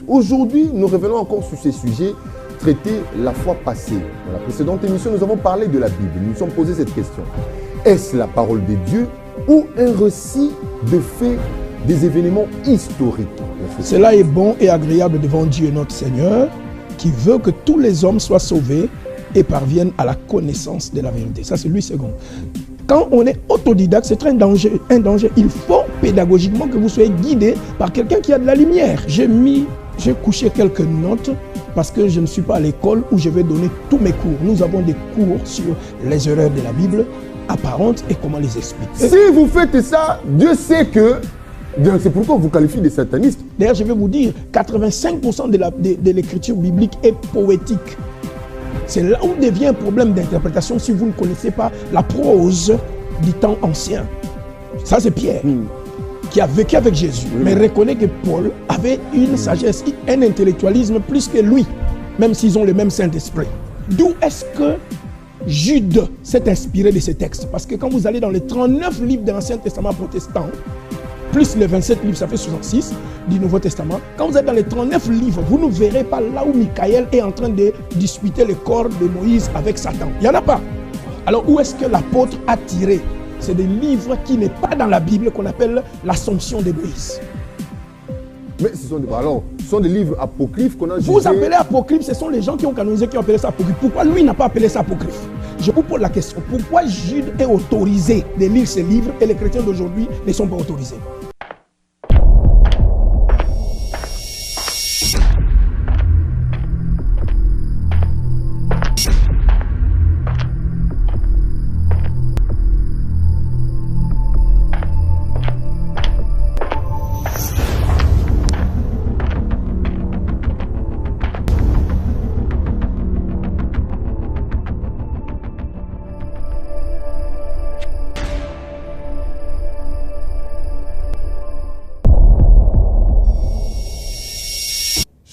Aujourd'hui, nous revenons encore sur ces sujets traités la fois passée. Dans la précédente émission, nous avons parlé de la Bible. Nous nous sommes posé cette question. Est-ce la parole de Dieu ou un récit de faits, des événements historiques? Cela est bon et agréable devant Dieu notre Seigneur, qui veut que tous les hommes soient sauvés et parviennent à la connaissance de la vérité. Ça, c'est lui second. Quand on est autodidacte, c'est un danger. Il faut pédagogiquement que vous soyez guidé par quelqu'un qui a de la lumière. J'ai couché quelques notes parce que je ne suis pas à l'école où je vais donner tous mes cours. Nous avons des cours sur les erreurs de la Bible apparentes et comment les expliquer. Si vous faites ça, Dieu sait que... C'est pourquoi on vous qualifie de sataniste. D'ailleurs, je vais vous dire, 85% de l'écriture biblique est poétique. C'est là où devient un problème d'interprétation si vous ne connaissez pas la prose du temps ancien. Ça, c'est Pierre, qui a vécu avec Jésus, mais reconnaît que Paul avait une sagesse, un intellectualisme plus que lui, même s'ils ont le même Saint-Esprit. D'où est-ce que Jude s'est inspiré de ces textes? Parce que quand vous allez dans les 39 livres de l'Ancien Testament protestant, plus les 27 livres, ça fait 66 du Nouveau Testament. Quand vous êtes dans les 39 livres, vous ne verrez pas là où Michael est en train de disputer le corps de Moïse avec Satan. Il n'y en a pas. Alors où est-ce que l'apôtre a tiré? C'est des livres qui n'est pas dans la Bible qu'on appelle l'Assomption de Moïse. Mais ce sont des livres apocryphes qu'on a jugés. Vous appelez apocryphes, ce sont les gens qui ont canonisé qui ont appelé ça apocryphe. Pourquoi lui n'a pas appelé ça apocryphe? Je vous pose la question. Pourquoi Jude est autorisé de lire ces livres et les chrétiens d'aujourd'hui ne sont pas autorisés?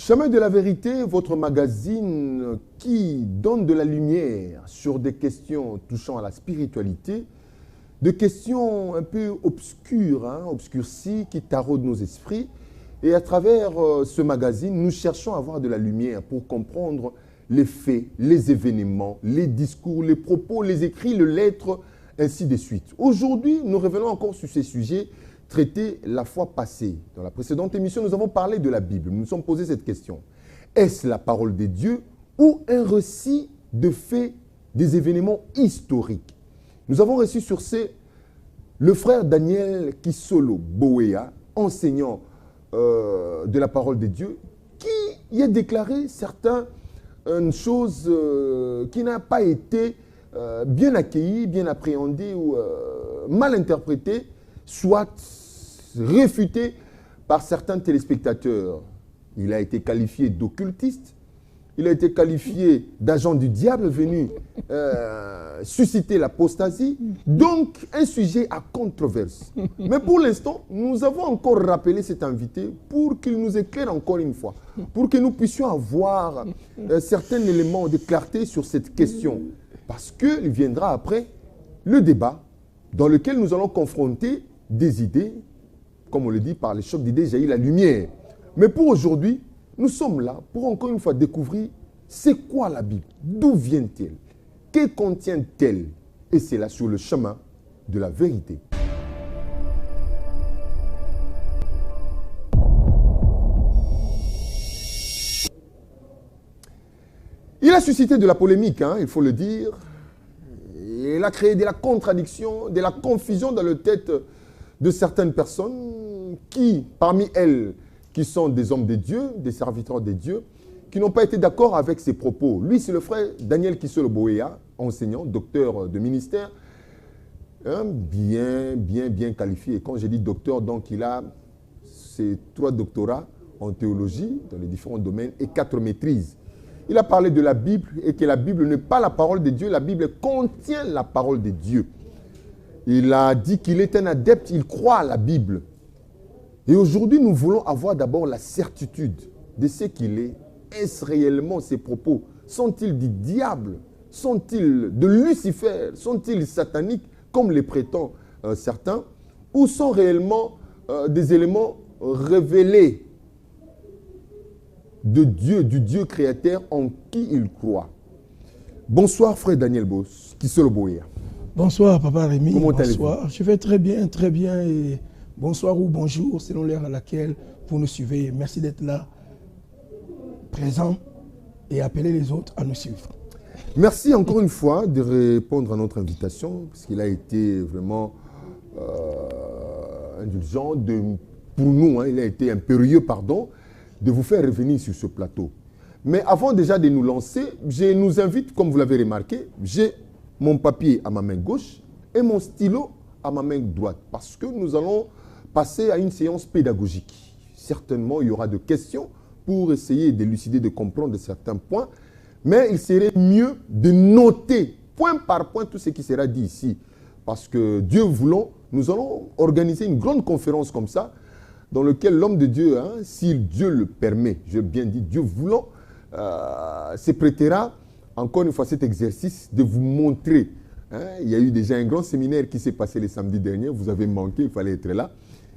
Chemin de la vérité, votre magazine qui donne de la lumière sur des questions touchant à la spiritualité, des questions un peu obscures, obscurcies, qui taraudent nos esprits. Et à travers ce magazine, nous cherchons à avoir de la lumière pour comprendre les faits, les événements, les discours, les propos, les écrits, les lettres, ainsi de suite. Aujourd'hui, nous revenons encore sur ces sujets traités la fois passée. Dans la précédente émission, nous avons parlé de la Bible. Nous nous sommes posé cette question. Est-ce la parole de Dieu ou un récit de faits, des événements historiques? Nous avons reçu sur le frère Daniel Kisolo Boea, enseignant de la parole de Dieu, qui y a déclaré certaines choses qui n'ont pas été bien accueillies, bien appréhendées ou mal interprétées, soit réfuté par certains téléspectateurs. Il a été qualifié d'occultiste, il a été qualifié d'agent du diable venu susciter l'apostasie, donc un sujet à controverse. Mais pour l'instant, nous avons encore rappelé cet invité pour qu'il nous éclaire encore une fois, pour que nous puissions avoir certains éléments de clarté sur cette question. Parce qu'il viendra après le débat dans lequel nous allons confronter des idées, comme on le dit, par les chocs d'idées jaillit la lumière. Mais pour aujourd'hui, nous sommes là pour encore une fois découvrir c'est quoi la Bible, d'où vient-elle, que contient-elle, et c'est là sur le chemin de la vérité. Il a suscité de la polémique, il faut le dire. Il a créé de la contradiction, de la confusion dans la tête de certaines personnes qui, parmi elles, qui sont des hommes de Dieu, des serviteurs de Dieu, qui n'ont pas été d'accord avec ses propos. Lui, c'est le frère Daniel Kisolo Boea, enseignant, docteur de ministère, bien qualifié. Et quand je dis docteur, donc il a ses 3 doctorats en théologie, dans les différents domaines, et 4 maîtrises. Il a parlé de la Bible et que la Bible n'est pas la parole de Dieu, la Bible contient la parole de Dieu. Il a dit qu'il est un adepte, il croit à la Bible. Et aujourd'hui, nous voulons avoir d'abord la certitude de ce qu'il est. Est-ce réellement ses propos? Sont-ils du diable? Sont-ils de Lucifer? Sont-ils sataniques, comme les prétendent certains? Ou sont réellement des éléments révélés de Dieu, du Dieu créateur en qui il croit. Bonsoir frère Daniel Boss, qui se le boya. Bonsoir papa Rémi. Comment bonsoir. Je vais très bien et bonsoir ou bonjour selon l'heure à laquelle vous nous suivez. Merci d'être là, présent et appeler les autres à nous suivre. Merci encore une fois de répondre à notre invitation, parce qu'il a été vraiment indulgent pour nous, hein, il a été impérieux, pardon, de vous faire revenir sur ce plateau. Mais avant déjà de nous lancer, je nous invite, comme vous l'avez remarqué, j'ai mon papier à ma main gauche et mon stylo à ma main droite, parce que nous allons passer à une séance pédagogique. Certainement, il y aura des questions pour essayer d'élucider, de comprendre certains points, mais il serait mieux de noter point par point tout ce qui sera dit ici. Parce que Dieu voulant, nous allons organiser une grande conférence comme ça, dans laquelle l'homme de Dieu, hein, si Dieu le permet, je bien dit Dieu voulant, se prêtera encore une fois cet exercice de vous montrer. Hein, il y a eu déjà un grand séminaire qui s'est passé le samedi dernier, vous avez manqué, il fallait être là.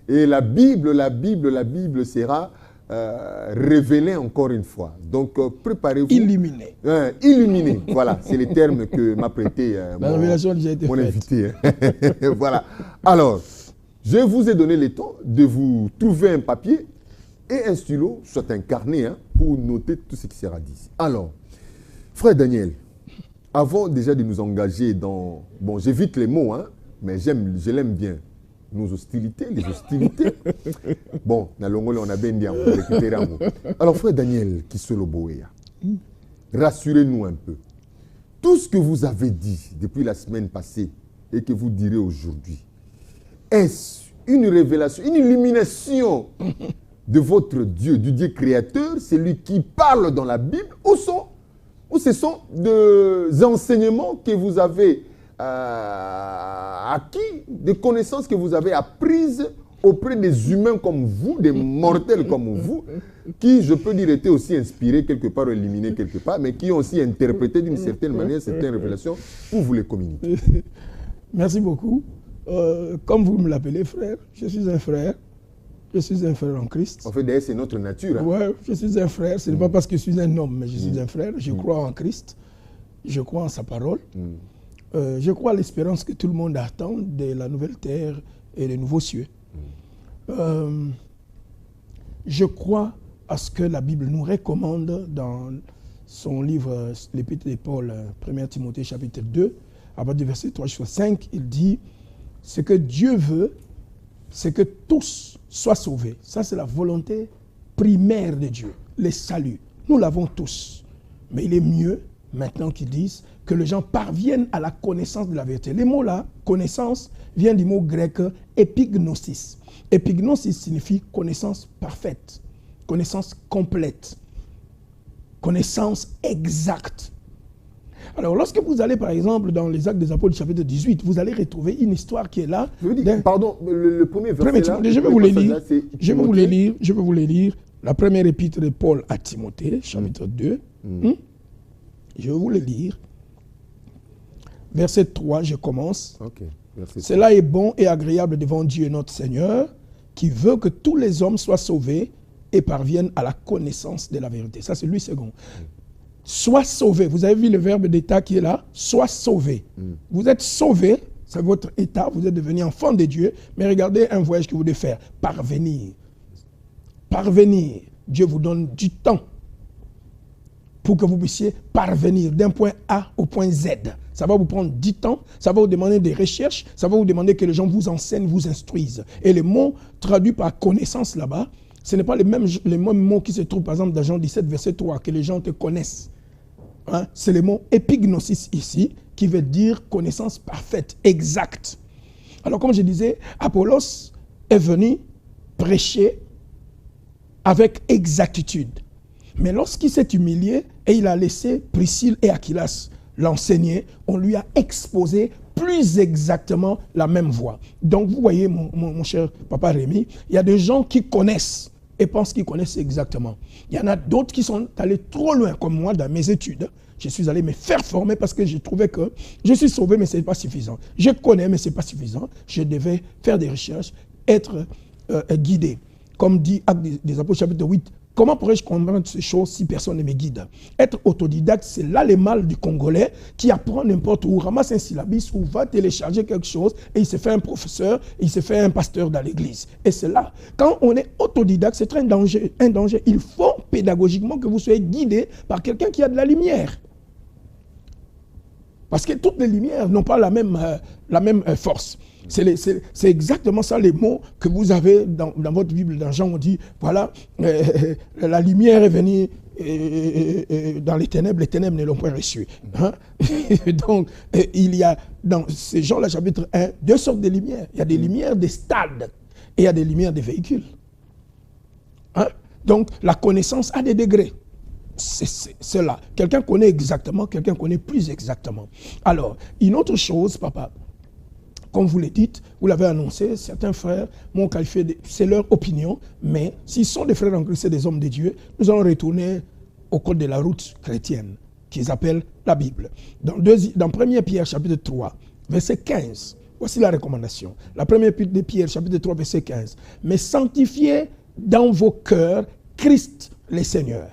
Et la Bible sera révélée encore une fois. Donc préparez-vous. Illuminé. Illuminé, voilà, c'est le terme que m'a prêté la révélation a déjà été mon faite. invité. Voilà. Alors, je vous ai donné le temps de vous trouver un papier et un stylo, soit un carnet, hein, pour noter tout ce qui sera dit. Alors, frère Daniel, avant déjà de nous engager dans... Bon, j'évite les mots, hein, mais je l'aime bien. Nos hostilités, les hostilités. Bon, on a bien dit, on va récupérer un mot. Alors, frère Daniel, qui se le boya, rassurez-nous un peu. Tout ce que vous avez dit depuis la semaine passée et que vous direz aujourd'hui, est-ce une révélation, une illumination de votre Dieu, du Dieu créateur, celui qui parle dans la Bible, ou ce sont des enseignements que vous avez acquis, des connaissances que vous avez apprises auprès des humains comme vous, des mortels comme vous, qui, je peux dire, étaient aussi inspirés quelque part ou éliminés quelque part, mais qui ont aussi interprété d'une certaine manière certaines révélations pour vous les communiquer. Merci beaucoup. Comme vous me l'appelez frère, je suis un frère. Je suis un frère en Christ. En fait, d'ailleurs, c'est notre nature. Hein? Oui, je suis un frère. Ce n'est pas parce que je suis un homme, mais je suis un frère. Je crois en Christ. Je crois en sa parole. Je crois à l'espérance que tout le monde attend de la nouvelle terre et des nouveaux cieux. Je crois à ce que la Bible nous recommande dans son livre, l'Épître de Paul, 1 Timothée chapitre 2, à partir du verset 3 jusqu'à 5, il dit « Ce que Dieu veut, c'est que tous soient sauvés. » Ça, c'est la volonté primaire de Dieu, le salut. Nous l'avons tous. Mais il est mieux, maintenant qu'ils disent, que les gens parviennent à la connaissance de la vérité. Les mots là, connaissance, vient du mot grec epignosis. Epignosis signifie connaissance parfaite, connaissance complète, connaissance exacte. Alors, lorsque vous allez, par exemple, dans les Actes des Apôtres, chapitre 18, vous allez retrouver une histoire qui est là. Je veux dire, pardon, le premier verset là, je vais vous les lire. La première épître de Paul à Timothée, chapitre 2. Je vais vous le lire. Verset 3, je commence. Okay. Cela est bon et agréable devant Dieu notre Seigneur, qui veut que tous les hommes soient sauvés et parviennent à la connaissance de la vérité. Ça, c'est lui second. Sois sauvé. Vous avez vu le verbe d'état qui est là? Sois sauvé. Vous êtes sauvé, c'est votre état, vous êtes devenu enfant de Dieu, mais regardez un voyage que vous devez faire. Parvenir. Parvenir. Dieu vous donne du temps pour que vous puissiez parvenir d'un point A au point Z. Ça va vous prendre du temps, ça va vous demander des recherches, ça va vous demander que les gens vous enseignent, vous instruisent. Et les mots traduits par connaissance là-bas, ce n'est pas les mêmes mots qui se trouvent par exemple dans Jean 17, verset 3, que les gens te connaissent. Hein? C'est le mot épignosis ici, qui veut dire connaissance parfaite, exacte. Alors comme je disais, Apollos est venu prêcher avec exactitude. Mais lorsqu'il s'est humilié et il a laissé Priscille et Aquilas l'enseigner, on lui a exposé plus exactement la même voie. Donc vous voyez, mon cher papa Rémi, il y a des gens qui connaissent et pensent qu'ils connaissent exactement. Il y en a d'autres qui sont allés trop loin, comme moi dans mes études. Je suis allé me faire former parce que j'ai trouvé que je suis sauvé, mais ce n'est pas suffisant. Je connais, mais ce n'est pas suffisant. Je devais faire des recherches, être guidé. Comme dit Actes des Apôtres, chapitre 8, Comment pourrais-je comprendre ces choses si personne ne me guide? Être autodidacte, c'est là le mal du Congolais qui apprend n'importe où, ramasse un syllabus ou va télécharger quelque chose et il se fait un professeur, il se fait un pasteur dans l'église. Et c'est là, quand on est autodidacte, c'est un danger, un danger. Il faut pédagogiquement que vous soyez guidé par quelqu'un qui a de la lumière. Parce que toutes les lumières n'ont pas la même force. C'est exactement ça les mots que vous avez dans votre Bible. Dans Jean, on dit, voilà, la lumière est venue dans les ténèbres ne l'ont pas reçue. Hein? Donc, il y a dans ces Jean, là, chapitre 1, deux sortes de lumières. Il y a des lumières des stades et il y a des lumières des véhicules. Hein? Donc, la connaissance a des degrés. C'est cela. Quelqu'un connaît exactement, quelqu'un connaît plus exactement. Alors, une autre chose, papa, comme vous le dites, vous l'avez annoncé, certains frères m'ont qualifié, c'est leur opinion, mais s'ils sont des frères en Christ et des hommes de Dieu, nous allons retourner au code de la route chrétienne, qu'ils appellent la Bible. Dans 1 Pierre, chapitre 3, verset 15, voici la recommandation. La première de Pierre, chapitre 3, verset 15. Mais sanctifiez dans vos cœurs Christ le Seigneur,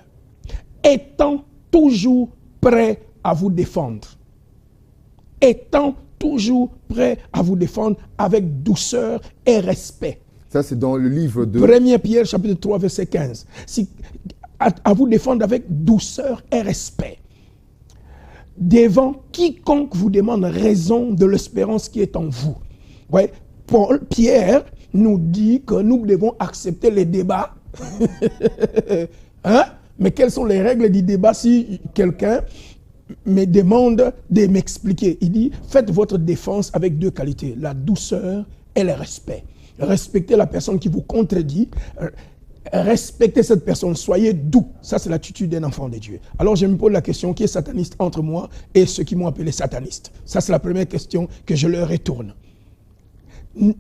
étant toujours prêt à vous défendre. Étant toujours prêt à vous défendre avec douceur et respect. Ça, c'est dans le livre de... 1 Pierre, chapitre 3, verset 15. À vous défendre avec douceur et respect. Devant quiconque vous demande raison de l'espérance qui est en vous. Ouais, Pierre nous dit que nous devons accepter les débats. Hein? Mais quelles sont les règles du débat si quelqu'un me demande de m'expliquer? Il dit, faites votre défense avec deux qualités, la douceur et le respect. Respectez la personne qui vous contredit, respectez cette personne, soyez doux. Ça, c'est l'attitude d'un enfant de Dieu. Alors, je me pose la question, qui est sataniste entre moi et ceux qui m'ont appelé sataniste? Ça, c'est la première question que je leur retourne.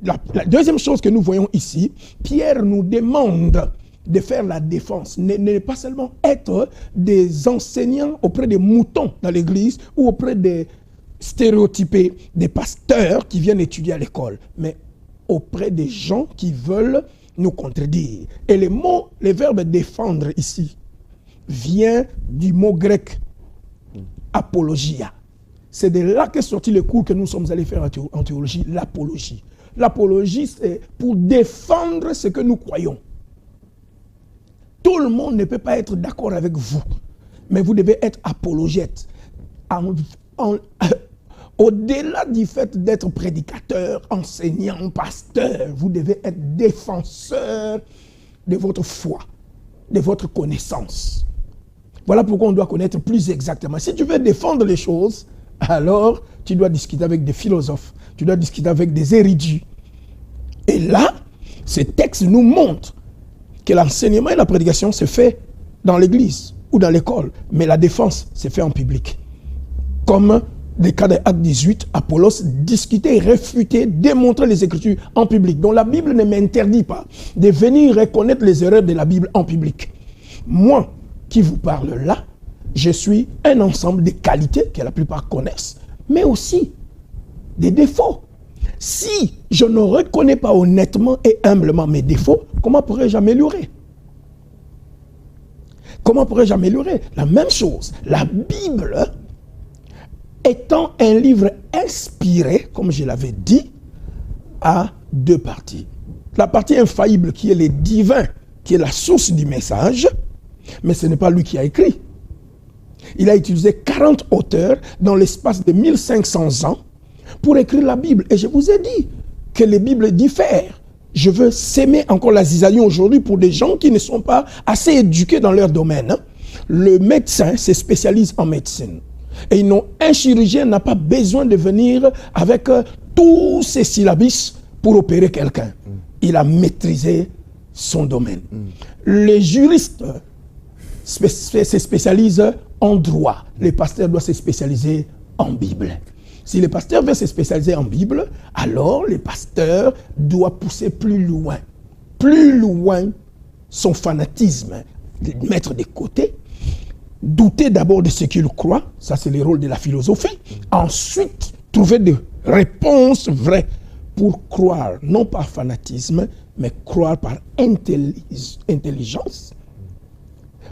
La deuxième chose que nous voyons ici, Pierre nous demande de faire la défense, ne pas seulement être des enseignants auprès des moutons dans l'église ou auprès des stéréotypés, des pasteurs qui viennent étudier à l'école, mais auprès des gens qui veulent nous contredire. Et le verbe défendre ici vient du mot grec apologia. C'est de là qu'est sorti le cours que nous sommes allés faire en théologie, l'apologie. L'apologie, c'est pour défendre ce que nous croyons. Tout le monde ne peut pas être d'accord avec vous, mais vous devez être apologète. Au-delà du fait d'être prédicateur, enseignant, pasteur, vous devez être défenseur de votre foi, de votre connaissance. Voilà pourquoi on doit connaître plus exactement. Si tu veux défendre les choses, alors tu dois discuter avec des philosophes, tu dois discuter avec des érudits. Et là, ces textes nous montrent que l'enseignement et la prédication se fait dans l'église ou dans l'école, mais la défense se fait en public. Comme le cas de Acte 18, Apollos discutait, réfutait, démontrait les Écritures en public. Donc la Bible ne m'interdit pas de venir reconnaître les erreurs de la Bible en public. Moi, qui vous parle là, je suis un ensemble de qualités que la plupart connaissent, mais aussi des défauts. Si je ne reconnais pas honnêtement et humblement mes défauts, comment pourrais-je améliorer? Comment pourrais-je améliorer? La même chose, la Bible, étant un livre inspiré, comme je l'avais dit, a deux parties. La partie infaillible qui est le divin, qui est la source du message, mais ce n'est pas lui qui a écrit. Il a utilisé 40 auteurs dans l'espace de 1500 ans pour écrire la Bible. Et je vous ai dit que les Bibles diffèrent. Je veux s'aimer encore la zizanie aujourd'hui pour des gens qui ne sont pas assez éduqués dans leur domaine. Le médecin se spécialise en médecine. Et un chirurgien n'a pas besoin de venir avec tous ses syllabus pour opérer quelqu'un. Il a maîtrisé son domaine. Les juristes se spécialisent en droit. Les pasteurs doivent se spécialiser en Bible. Si le pasteur veut se spécialiser en Bible, alors le pasteur doit pousser plus loin son fanatisme, mettre de côté, douter d'abord de ce qu'il croit, ça c'est le rôle de la philosophie, ensuite trouver des réponses vraies pour croire, non par fanatisme, mais croire par intelligence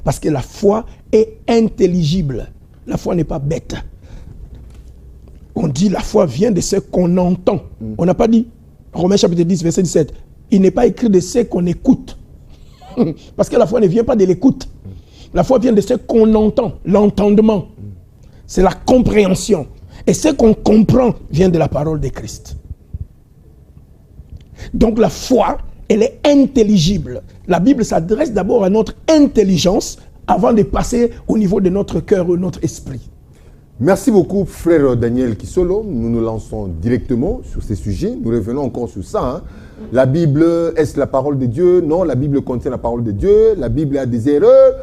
Parce que la foi est intelligible. La foi n'est pas bête. On dit la foi vient de ce qu'on entend. On n'a pas dit, Romains chapitre 10, verset 17, il n'est pas écrit de ce qu'on écoute. Parce que la foi ne vient pas de l'écoute. La foi vient de ce qu'on entend, l'entendement. C'est la compréhension. Et ce qu'on comprend vient de la parole de Christ. Donc la foi, elle est intelligible. La Bible s'adresse d'abord à notre intelligence avant de passer au niveau de notre cœur ou notre esprit. Merci beaucoup, frère Daniel Kisolo. Nous nous lançons directement sur ces sujets. Nous revenons encore sur ça. Hein. La Bible, est-ce la parole de Dieu? Non, la Bible contient la parole de Dieu. La Bible a des erreurs.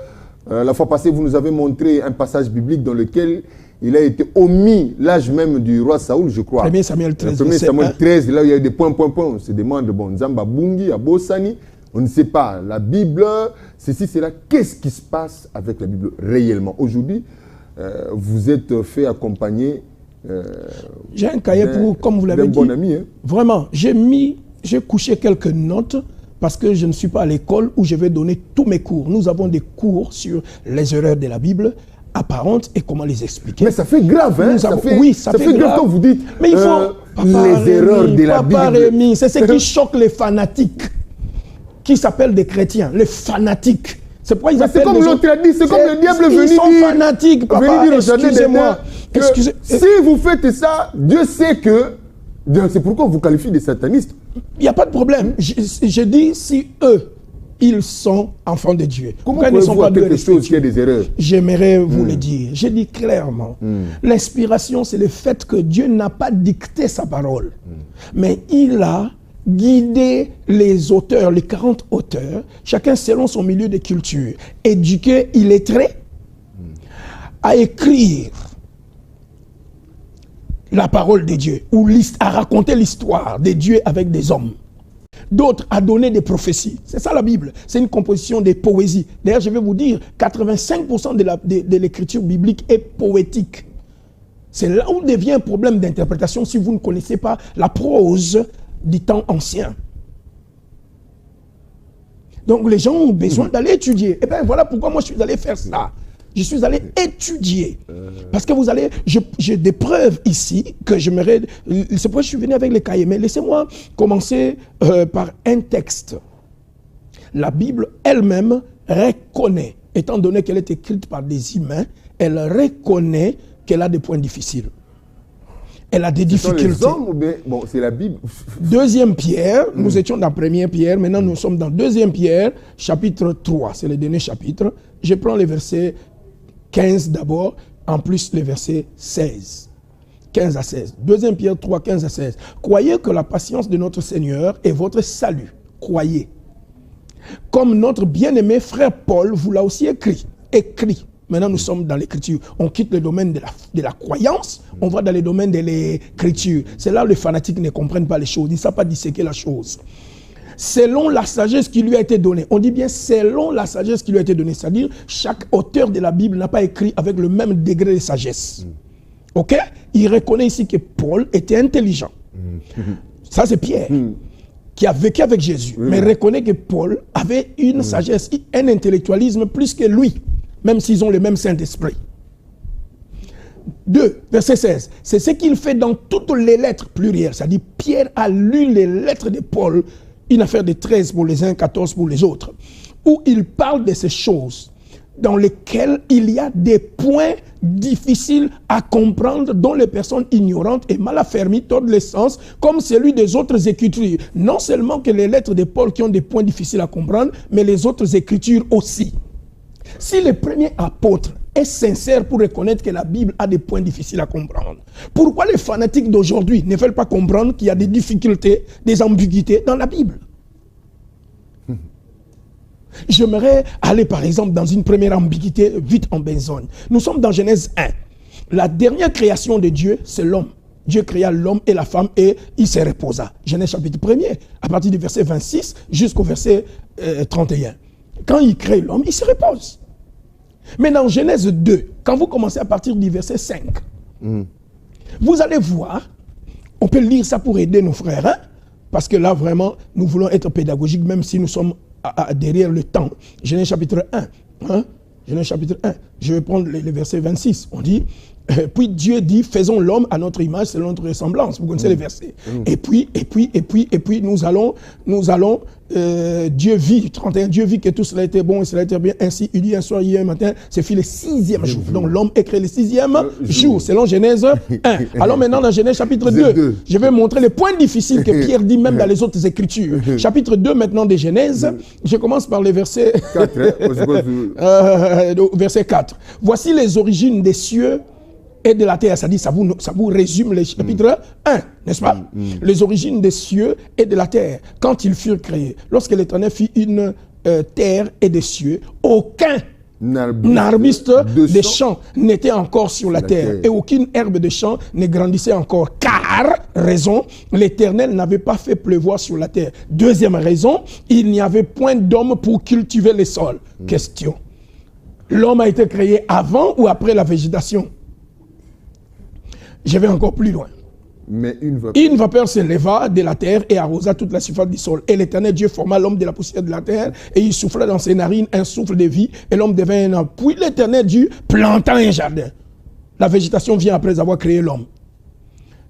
La fois passée, vous nous avez montré un passage biblique dans lequel il a été omis l'âge même du roi Saoul, je crois. 1 Samuel 13. 1 Samuel 13, là où il y a eu des points. On se demande, bon, Nzamba Bungi, Abosani, on ne sait pas. La Bible, ceci, c'est là. Qu'est-ce qui se passe avec la Bible réellement? Aujourd'hui, vous êtes fait accompagner. J'ai un cahier pour, comme vous l'avez dit. Bon ami, hein? Vraiment, j'ai couché quelques notes parce que je ne suis pas à l'école où je vais donner tous mes cours. Nous avons des cours sur les erreurs de la Bible apparentes et comment les expliquer. Mais ça fait grave, hein? Oui, ça fait grave quand vous dites mais il faut, les erreurs de la Bible. C'est ce qui choque les fanatiques qui s'appellent des chrétiens, les fanatiques. C'est pourquoi ils appellent. C'est comme l'autre a dit, c'est comme le diable venu dire. Ils sont fanatiques, papa. Excusez-moi. Si vous faites ça, Dieu sait que. C'est pourquoi on vous qualifie de satanistes. Il n'y a pas de problème. Je dis si eux, ils sont enfants de Dieu. Comment ils ne sont pas quelque chose qui a des erreurs? J'aimerais vous le dire. Je dis clairement. L'inspiration, c'est le fait que Dieu n'a pas dicté sa parole. Mais il a guidé les auteurs, les 40 auteurs, chacun selon son milieu de culture, éduqué, illettré, à écrire la parole de Dieu, ou à raconter l'histoire de Dieu avec des hommes. D'autres à donner des prophéties. C'est ça la Bible. C'est une composition des poésies. D'ailleurs, je vais vous dire, 85% de l'écriture biblique est poétique. C'est là où devient un problème d'interprétation si vous ne connaissez pas la prose du temps ancien. Donc les gens ont besoin d'aller étudier. Et bien voilà pourquoi moi je suis allé faire ça. Je suis allé étudier. Parce que vous allez... J'ai des preuves ici que j'aimerais... C'est pourquoi je suis venu avec les cahiers. Mais laissez-moi commencer par un texte. La Bible elle-même reconnaît, étant donné qu'elle est écrite par des humains, elle reconnaît qu'elle a des points difficiles. Elle a des difficultés. Les hommes ou bien... Bon, c'est la Bible. Deuxième Pierre, nous étions dans première Pierre, maintenant nous sommes dans deuxième Pierre, chapitre 3, c'est le dernier chapitre. Je prends les versets 15 d'abord, en plus les versets 16. 15 à 16. Deuxième Pierre 3, 15 à 16. Croyez que la patience de notre Seigneur est votre salut. Croyez. Comme notre bien-aimé frère Paul vous l'a aussi écrit. Maintenant, nous sommes dans l'écriture. On quitte le domaine de la croyance, on va dans le domaine de l'écriture. C'est là où les fanatiques ne comprennent pas les choses. Ils ne savent pas disséquer la chose. Selon la sagesse qui lui a été donnée. On dit bien selon la sagesse qui lui a été donnée. C'est-à-dire, chaque auteur de la Bible n'a pas écrit avec le même degré de sagesse. Ok? Il reconnaît ici que Paul était intelligent. Ça, c'est Pierre, qui a vécu avec Jésus. Mais reconnaît que Paul avait une sagesse, un intellectualisme plus que lui. Même s'ils ont le même Saint-Esprit. 2, verset 16. C'est ce qu'il fait dans toutes les lettres plurielles. C'est-à-dire, Pierre a lu les lettres de Paul, une affaire de 13 pour les uns, 14 pour les autres, où il parle de ces choses dans lesquelles il y a des points difficiles à comprendre, dont les personnes ignorantes et mal affermies tordent le sens, comme celui des autres écritures. Non seulement que les lettres de Paul qui ont des points difficiles à comprendre, mais les autres écritures aussi. Si le premier apôtre est sincère pour reconnaître que la Bible a des points difficiles à comprendre, pourquoi les fanatiques d'aujourd'hui ne veulent pas comprendre qu'il y a des difficultés, des ambiguïtés dans la Bible? J'aimerais aller par exemple dans une première ambiguïté vite en besogne. Nous sommes dans Genèse 1. La dernière création de Dieu, c'est l'homme. Dieu créa l'homme et la femme et il se reposa. Genèse chapitre 1er, à partir du verset 26 jusqu'au verset 31. Quand il crée l'homme, il se repose. Mais dans Genèse 2, quand vous commencez à partir du verset 5, vous allez voir, on peut lire ça pour aider nos frères, hein, parce que là vraiment, nous voulons être pédagogiques, même si nous sommes derrière le temps. Genèse chapitre 1, hein, Genèse chapitre 1. Je vais prendre le verset 26. On dit, puis Dieu dit, faisons l'homme à notre image, selon notre ressemblance. Vous connaissez les versets. Et puis, nous allons, Dieu vit, 31, Dieu vit que tout cela était bon et cela était bien. Ainsi, il dit un soir, hier, un matin, c'est fait le 6e jour. Donc l'homme est créé le 6e jour, selon Genèse 1. Alors maintenant, dans Genèse chapitre 2, je vais montrer les points difficiles que Pierre dit même dans les autres écritures. Chapitre 2 maintenant de Genèse, je commence par le verset 4. Verset 4. Voici les origines des cieux et de la terre, ça dit, ça vous résume le chapitre 1, n'est-ce pas? Les origines des cieux et de la terre, quand ils furent créés. Lorsque l'Éternel fit une terre et des cieux, aucun arbuste des champs n'était encore sur la terre et aucune herbe de champ ne grandissait encore, car, raison, l'Éternel n'avait pas fait pleuvoir sur la terre. Deuxième raison, il n'y avait point d'homme pour cultiver les sols. Question. L'homme a été créé avant ou après la végétation? Je vais encore plus loin. Mais une vapeur s'éleva de la terre et arrosa toute la surface du sol. Et l'Éternel Dieu forma l'homme de la poussière de la terre et il souffla dans ses narines un souffle de vie et l'homme devint un homme. Puis l'Éternel Dieu planta un jardin. La végétation vient après avoir créé l'homme.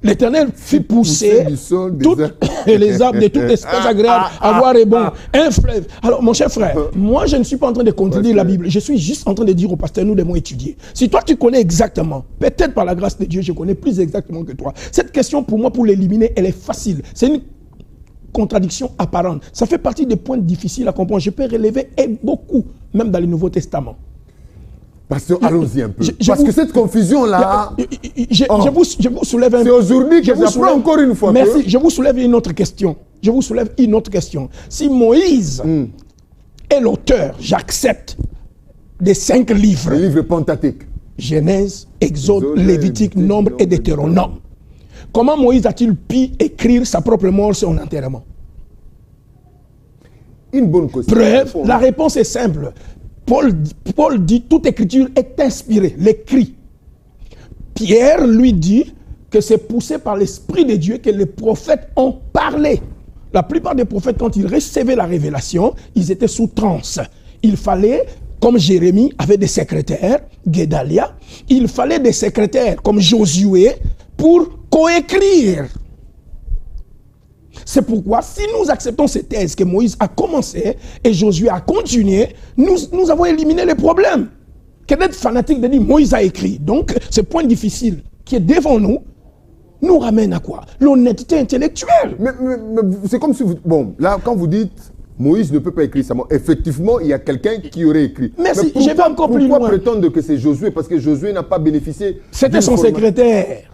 L'Éternel fit pousser toutes les arbres de toute espèce agréable à voir et bon. Un fleuve. Alors, mon cher frère, moi, je ne suis pas en train de contredire la Bible. Je suis juste en train de dire au pasteur, nous devons étudier. Si toi, tu connais exactement, peut-être par la grâce de Dieu, je connais plus exactement que toi. Cette question, pour moi, pour l'éliminer, elle est facile. C'est une contradiction apparente. Ça fait partie des points difficiles à comprendre. Je peux relever et beaucoup, même dans le Nouveau Testament. Pasteur, allons-y un peu. Parce que cette confusion-là... Je vous soulève un... C'est aujourd'hui que j'apprends encore une fois. Merci. Je vous soulève une autre question. Si Moïse est l'auteur, j'accepte, des 5 livres. Les livres pentateuques. Genèse, Exode, Lévitique, Nombre et Deutéronome. Comment Moïse a-t-il pu écrire sa propre mort sur son enterrement? Une bonne question. Preuve, la réponse est simple. Paul dit toute écriture est inspirée, l'écrit. Pierre lui dit que c'est poussé par l'Esprit de Dieu que les prophètes ont parlé. La plupart des prophètes, quand ils recevaient la révélation, ils étaient sous transe. Il fallait, comme Jérémie avait des secrétaires, Guédalia, il fallait des secrétaires comme Josué pour coécrire. C'est pourquoi, si nous acceptons ces thèses que Moïse a commencé et Josué a continué, nous avons éliminé les problèmes. Que d'être fanatique de dire Moïse a écrit. Donc, ce point difficile qui est devant nous, nous ramène à quoi? L'honnêteté intellectuelle. Mais c'est comme si vous... Bon, là, quand vous dites Moïse ne peut pas écrire sa mort, effectivement, il y a quelqu'un qui aurait écrit. Merci, je vais encore plus loin. Pourquoi prétendre que c'est Josué? Parce que Josué n'a pas bénéficié... C'était son secrétaire.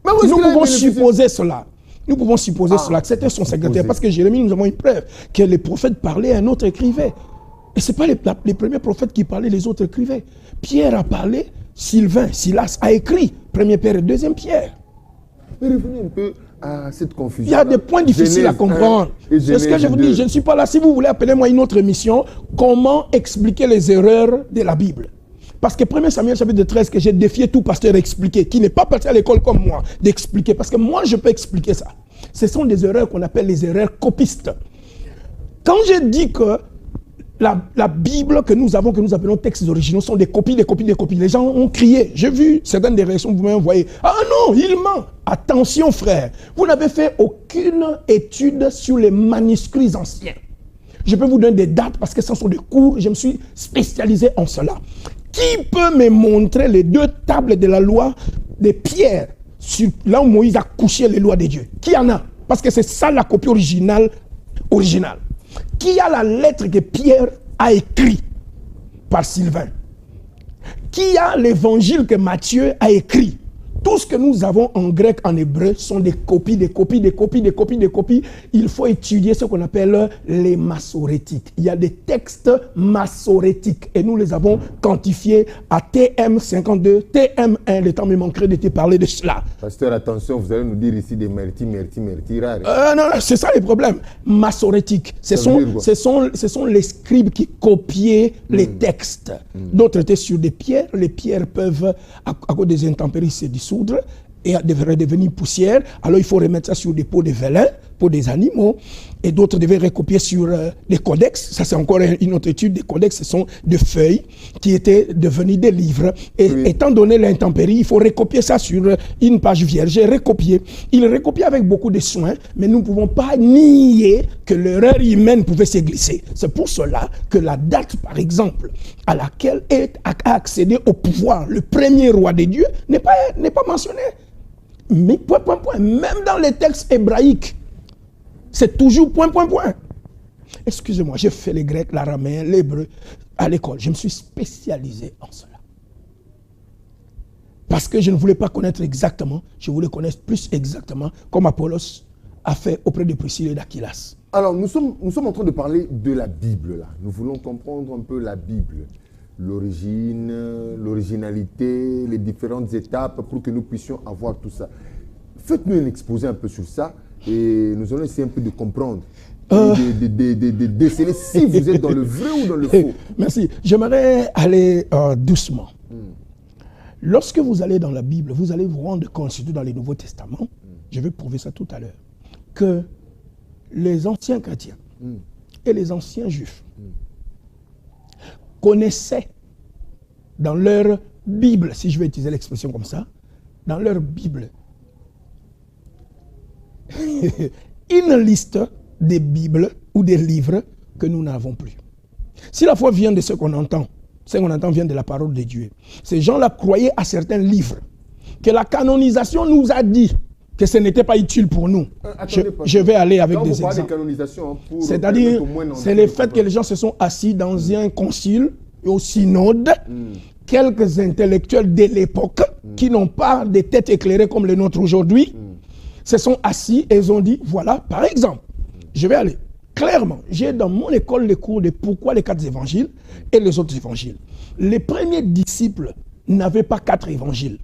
Nous pouvons supposer cela. Nous pouvons supposer cela, que c'était son secrétaire. Parce que Jérémie, nous avons une preuve que les prophètes parlaient, un autre écrivait. Et ce n'est pas les premiers prophètes qui parlaient, les autres écrivaient. Pierre a parlé, Silas a écrit, 1er Pierre et 2e Pierre. Mais revenez un peu à cette confusion. Il y a des points difficiles à comprendre. C'est ce que je vous dis, je ne suis pas là. Si vous voulez, appelez-moi une autre émission. Comment expliquer les erreurs de la Bible? Parce que 1 Samuel chapitre 13, que j'ai défié tout pasteur à expliquer, qui n'est pas parti à l'école comme moi, d'expliquer. Parce que moi, je peux expliquer ça. Ce sont des erreurs qu'on appelle les erreurs copistes. Quand je dis que la Bible que nous avons, que nous appelons textes originaux, sont des copies, des copies, des copies. Les gens ont crié. J'ai vu certaines des réactions que vous m'avez envoyées. Ah non, il ment. Attention, frère. Vous n'avez fait aucune étude sur les manuscrits anciens. Je peux vous donner des dates parce que ce sont des cours. Je me suis spécialisé en cela. Qui peut me montrer les 2 tables de la loi de Pierre, là où Moïse a couché les lois de Dieu? Qui en a? Parce que c'est ça la copie originale. Qui a la lettre que Pierre a écrite par Sylvain? Qui a l'évangile que Matthieu a écrit? Tout ce que nous avons en grec, en hébreu, sont des copies, des copies, des copies, des copies, des copies. Il faut étudier ce qu'on appelle les massorétiques. Il y a des textes massorétiques et nous les avons quantifiés à TM52, TM1. Le temps me manquerait de te parler de cela. Pasteur, attention, vous allez nous dire ici des merti rares. Non, c'est ça les problèmes. Massorétiques. Ce sont les scribes qui copiaient les textes. D'autres étaient sur des pierres. Les pierres peuvent, à cause des intempéries, se dissoudre et devenir poussière. Alors il faut remettre ça sur des pots de vélin peau des animaux, et d'autres devaient recopier sur les codex. Ça, c'est encore une autre étude. Des codex, ce sont des feuilles qui étaient devenues des livres. Et étant donné l'intempérie, il faut recopier ça sur une page vierge et recopier. Il recopiait avec beaucoup de soin, mais nous ne pouvons pas nier que l'erreur humaine pouvait se glisser. C'est pour cela que la date, par exemple, à laquelle a accédé au pouvoir le premier roi des dieux n'est pas mentionnée. Mais point. Même dans les textes hébraïques, c'est toujours point. Excusez-moi, j'ai fait les grecs, l'araméen, l'hébreu à l'école. Je me suis spécialisé en cela. Parce que je ne voulais pas connaître exactement, je voulais connaître plus exactement, comme Apollos a fait auprès de Priscille et d'Aquilas. Alors, nous sommes en train de parler de la Bible, là. Nous voulons comprendre un peu la Bible. L'origine, l'originalité, les différentes étapes pour que nous puissions avoir tout ça. Faites-nous un exposé un peu sur ça et nous allons essayer un peu de comprendre, de déceler si vous êtes dans le vrai ou dans le faux. Merci. J'aimerais aller doucement. Lorsque vous allez dans la Bible, vous allez vous rendre compte, surtout dans les Nouveaux Testaments, je vais prouver ça tout à l'heure, que les anciens chrétiens et les anciens juifs connaissaient dans leur Bible, si je vais utiliser l'expression comme ça, dans leur Bible, une liste des Bibles ou des livres que nous n'avons plus. Si la foi vient de ce qu'on entend vient de la parole de Dieu. Ces gens-là croyaient à certains livres, que la canonisation nous a dit que ce n'était pas utile pour nous. Je vais aller avec des exemples. C'est-à-dire, c'est le fait que les gens se sont assis dans un concile, au synode, quelques intellectuels de l'époque, qui n'ont pas des têtes éclairées comme les nôtres aujourd'hui, se sont assis et ils ont dit, voilà, par exemple, je vais aller. Clairement, j'ai dans mon école les cours de pourquoi les 4 évangiles et les autres évangiles. Les premiers disciples n'avaient pas 4 évangiles.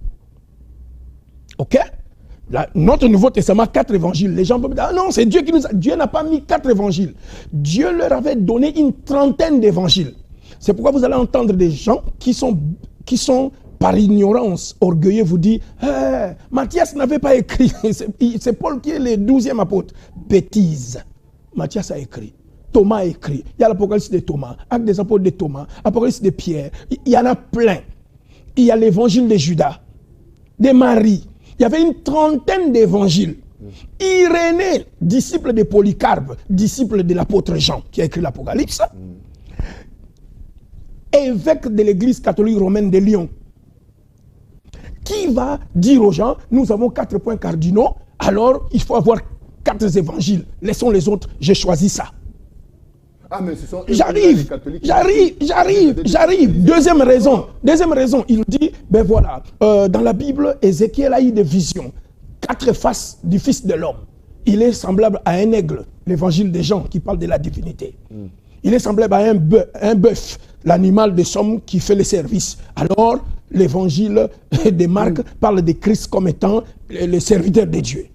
Ok? Notre Nouveau Testament, 4 évangiles. Les gens peuvent dire, ah non, c'est Dieu qui nous a... Dieu n'a pas mis 4 évangiles. Dieu leur avait donné une trentaine d'évangiles. C'est pourquoi vous allez entendre des gens qui sont par ignorance, orgueilleux, vous disent, hey, Matthias n'avait pas écrit. C'est Paul qui est le 12e apôtre. Bêtise. Matthias a écrit. Thomas a écrit. Il y a l'Apocalypse de Thomas, Actes des apôtres de Thomas, Apocalypse de Pierre. Il y en a plein. Il y a l'évangile de Judas, de Marie. Il y avait une trentaine d'évangiles. Irénée, disciple de Polycarpe, disciple de l'apôtre Jean, qui a écrit l'Apocalypse, évêque de l'église catholique romaine de Lyon, qui va dire aux gens, nous avons 4 points cardinaux, alors il faut avoir 4 évangiles. Laissons les autres, j'ai choisi ça. Ah, mais ce sont J'arrive. Deuxième raison, il dit, ben voilà, dans la Bible, Ézéchiel a eu des visions. 4 faces du Fils de l'homme. Il est semblable à un aigle, l'évangile des gens qui parle de la divinité. Il est semblable à un bœuf, l'animal de somme qui fait le service. Alors, l'évangile de Marc parle de Christ comme étant le serviteur de Dieu.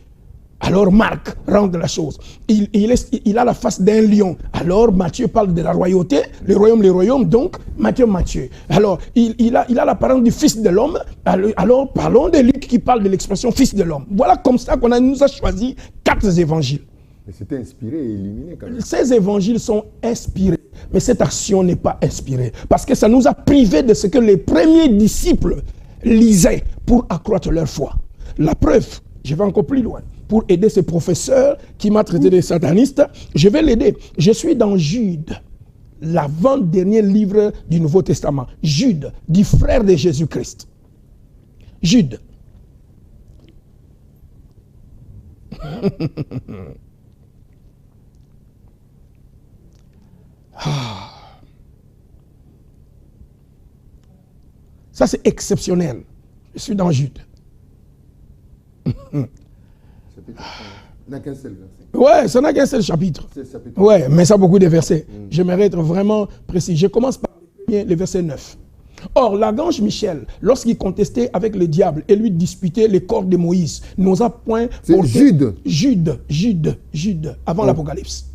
Alors Marc rend la chose. Il a la face d'un lion. Alors Matthieu parle de la royauté, le royaume, donc Matthieu. Alors il a l'apparence du Fils de l'homme. Alors parlons de Luc qui parle de l'expression Fils de l'homme. Voilà comme ça nous a choisi 4 évangiles. Mais c'était inspiré et illuminé quand même. Ces évangiles sont inspirés, mais cette action n'est pas inspirée. Parce que ça nous a privés de ce que les premiers disciples lisaient pour accroître leur foi. La preuve, je vais encore plus loin. Pour aider ce professeur qui m'a traité de sataniste, je vais l'aider. Je suis dans Jude, l'avant-dernier livre du Nouveau Testament. Jude, du frère de Jésus-Christ. Jude. Ça, c'est exceptionnel. Je suis dans Jude. n'a qu'un seul verset. Ouais, ça n'a qu'un seul chapitre. Ouais, mais ça a beaucoup de versets. J'aimerais être vraiment précis. Je commence par le verset 9. Or, l'archange Michel, lorsqu'il contestait avec le diable et lui disputait les corps de Moïse, n'osa point... C'est Jude. Jude, avant l'Apocalypse.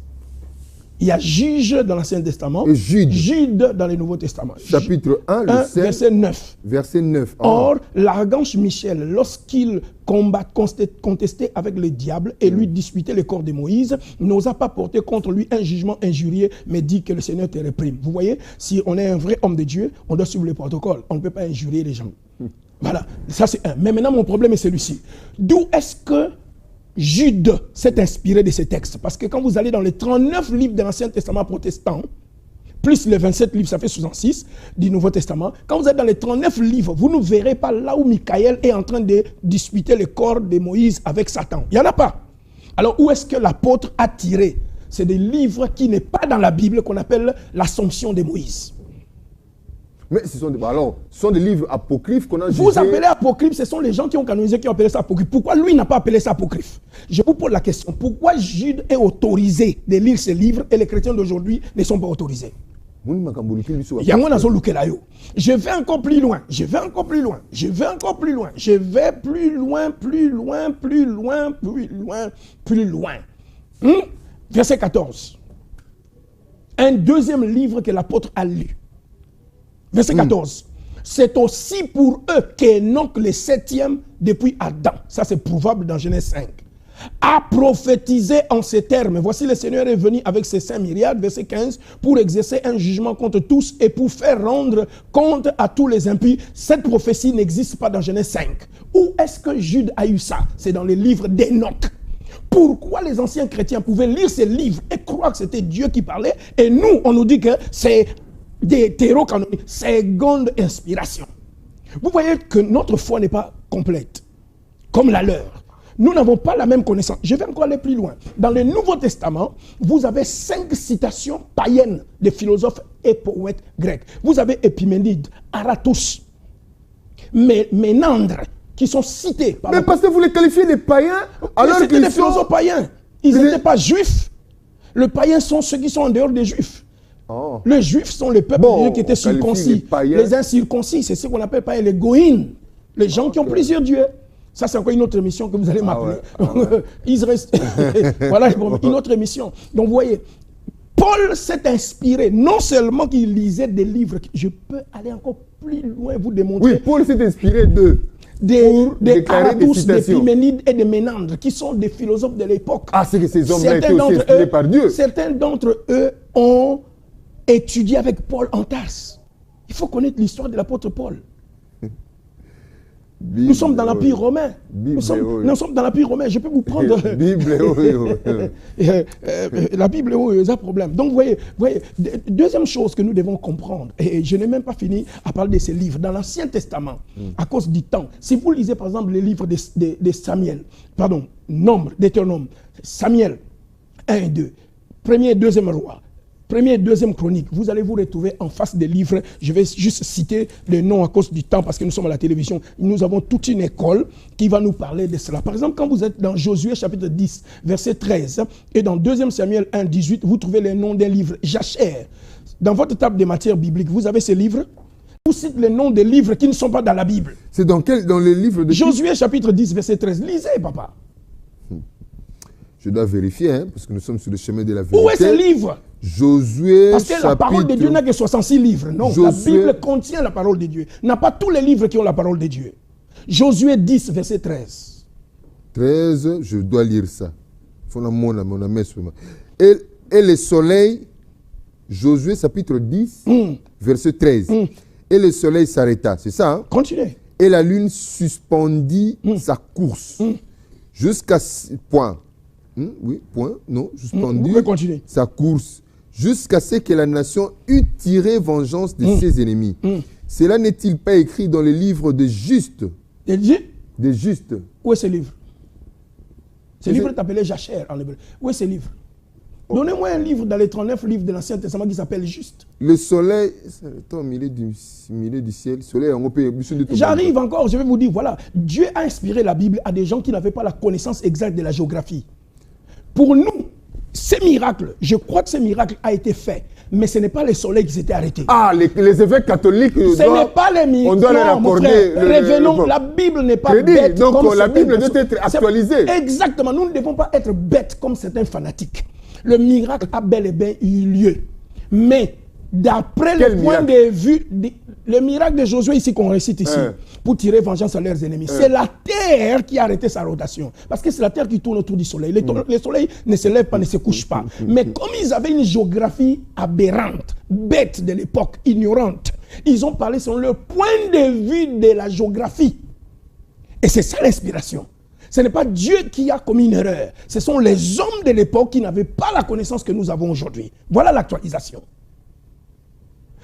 Il y a juge dans l'Ancien Testament et Jude. Jude dans le Nouveau Testament. Chapitre 1, le 7, verset 9. verset 9. Or, l'archange Michel, lorsqu'il contestait avec le diable et lui disputait le corps de Moïse, n'osa pas porter contre lui un jugement injurieux, mais dit que le Seigneur te réprime. Vous voyez, si on est un vrai homme de Dieu, on doit suivre le protocole. On ne peut pas injurier les gens. Voilà, ça c'est un. Mais maintenant, mon problème est celui-ci. D'où est-ce que Jude s'est inspiré de ces textes? Parce que quand vous allez dans les 39 livres de l'Ancien Testament protestant, plus les 27 livres, ça fait 66 du Nouveau Testament. Quand vous êtes dans les 39 livres, vous ne verrez pas là où Michael est en train de disputer le corps de Moïse avec Satan. Il n'y en a pas. Alors où est-ce que l'apôtre a tiré? C'est des livres qui n'est pas dans la Bible, qu'on appelle l'Assomption de Moïse. Mais ce sont des livres apocryphes qu'on a jugés. Vous appelez apocryphes, ce sont les gens qui ont canonisé qui ont appelé ça apocryphe. Pourquoi lui n'a pas appelé ça apocryphe? Je vous pose la question. Pourquoi Jude est autorisé de lire ces livres et les chrétiens d'aujourd'hui ne sont pas autorisés? Je vais encore plus loin. Je vais encore plus loin. Je vais encore plus loin. Je vais plus loin, plus loin, plus loin, plus loin, plus loin. Verset 14. Un deuxième livre que l'apôtre a lu. Verset 14. C'est aussi pour eux qu'Enoch, le 7e depuis Adam, ça c'est prouvable dans Genèse 5, a prophétisé en ces termes. Voici le Seigneur est venu avec ses 5 myriades, verset 15, pour exercer un jugement contre tous et pour faire rendre compte à tous les impies. Cette prophétie n'existe pas dans Genèse 5. Où est-ce que Jude a eu ça? C'est dans les livres d'Enoch. Pourquoi les anciens chrétiens pouvaient lire ces livres et croire que c'était Dieu qui parlait, et nous, on nous dit que c'est des hétérocanoniques, seconde inspiration. Vous voyez que notre foi n'est pas complète, comme la leur. Nous n'avons pas la même connaissance. Je vais encore aller plus loin. Dans le Nouveau Testament, vous avez 5 citations païennes de philosophes et poètes grecs. Vous avez Épiménide, Aratus, Ménandre, qui sont cités par... Mais parce que vous les qualifiez des païens, alors qu'ils sont des philosophes païens. Ils n'étaient pas juifs. Les païens sont ceux qui sont en dehors des juifs. Oh. Les juifs sont les peuples qui étaient circoncis. Les incirconcis, c'est ce qu'on appelle païens, les goïnes. Les gens qui ont plusieurs dieux. Ça, c'est encore une autre émission que vous allez m'appeler. Voilà, une autre émission. Donc, vous voyez, Paul s'est inspiré, non seulement qu'il lisait des livres, je peux aller encore plus loin vous démontrer. Oui, Paul s'est inspiré des Aratus, des Piménides et des Ménandres, qui sont des philosophes de l'époque. Ah, c'est que ces hommes-là étaient aussi inspirés par Dieu. Certains d'entre eux ont étudié avec Paul en Tarse. Il faut connaître l'histoire de l'apôtre Paul. Nous sommes dans l'Empire romain. Nous sommes dans l'Empire romain. Je peux vous prendre... La Bible, il y a un problème. Donc, vous voyez, deuxième chose que nous devons comprendre, et je n'ai même pas fini à parler de ces livres. Dans l'Ancien Testament, à cause du temps, si vous lisez par exemple les livres de Samuel, pardon, Nombre, Deutéronome, Samuel 1 et 2, premier et deuxième roi, Premier et deuxième chronique, vous allez vous retrouver en face des livres. Je vais juste citer les noms à cause du temps parce que nous sommes à la télévision. Nous avons toute une école qui va nous parler de cela. Par exemple, quand vous êtes dans Josué chapitre 10, verset 13 et dans 2 Samuel 1, 18, vous trouvez les noms des livres. Jachère. Dans votre table des matières bibliques, vous avez ces livres. Vous citez les noms des livres qui ne sont pas dans la Bible. C'est dans les livres de Josué chapitre 10, verset 13. Lisez, papa. Je dois vérifier, hein, parce que nous sommes sur le chemin de la vérité. Où est ce livre? Josué, parce que la parole de Dieu n'a que 66 livres. Non, Josué, la Bible contient la parole de Dieu. N'a pas tous les livres qui ont la parole de Dieu. Josué 10, verset 13. 13, je dois lire ça. Et le soleil, Josué chapitre 10, verset 13. Et le soleil s'arrêta, c'est ça, hein? Continuez. Et la lune suspendit sa course jusqu'à point. Suspendu sa course jusqu'à ce que la nation eût tiré vengeance de ses ennemis. Cela n'est-il pas écrit dans le livre des justes? Des justes. Où est ce livre? Ce livre est appelé Jachère en hébreu. Où est ce livre? Donnez-moi un livre dans les 39 livres de l'Ancien Testament qui s'appelle Juste. Le soleil, au milieu du ciel, soleil, j'arrive encore, je vais vous dire, voilà, Dieu a inspiré la Bible à des gens qui n'avaient pas la connaissance exacte de la géographie. Pour nous, ces miracles, je crois que ces miracles a été fait, mais ce n'est pas le soleil qui s'était arrêté. Ah, les évêques catholiques, ce n'est pas les miracles. On doit leur accorder. Revenons, la Bible n'est pas bête. Donc la Bible doit être actualisée. Exactement, nous ne devons pas être bêtes comme certains fanatiques. Le miracle a bel et bien eu lieu. Mais d'après le point de vue, le miracle de Josué ici qu'on récite ici, pour tirer vengeance à leurs ennemis, c'est la terre qui a arrêté sa rotation. Parce que c'est la terre qui tourne autour du soleil. Le soleil ne se lève pas, ne se couche pas. Mais comme ils avaient une géographie aberrante, bête de l'époque, ignorante, ils ont parlé sur le point de vue de la géographie. Et c'est ça l'inspiration. Ce n'est pas Dieu qui a commis une erreur. Ce sont les hommes de l'époque qui n'avaient pas la connaissance que nous avons aujourd'hui. Voilà l'actualisation.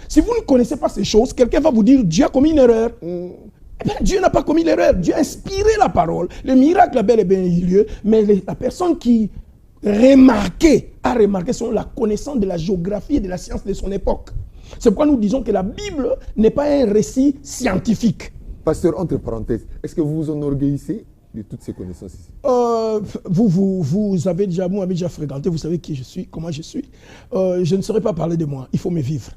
Si vous ne connaissez pas ces choses, quelqu'un va vous dire Dieu a commis une erreur. Eh bien, Dieu n'a pas commis l'erreur. Dieu a inspiré la parole. Le miracle a bel et bien eu lieu. Mais la personne qui a remarqué sur la connaissance de la géographie et de la science de son époque. C'est pourquoi nous disons que la Bible n'est pas un récit scientifique. Pasteur, entre parenthèses, est-ce que vous vous enorgueillissez de toutes ces connaissances ici? Vous avez déjà fréquenté, vous savez qui je suis, comment je suis. Je ne saurais pas parler de moi, il faut me vivre.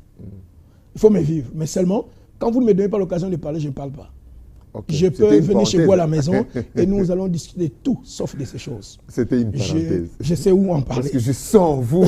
Il faut me vivre, mais seulement, quand vous ne me donnez pas l'occasion de parler, je ne parle pas. Okay. Je peux venir chez vous à la maison et nous allons discuter tout sauf de ces choses. C'était une parenthèse. Je sais où en parler. Parce que je sens vous.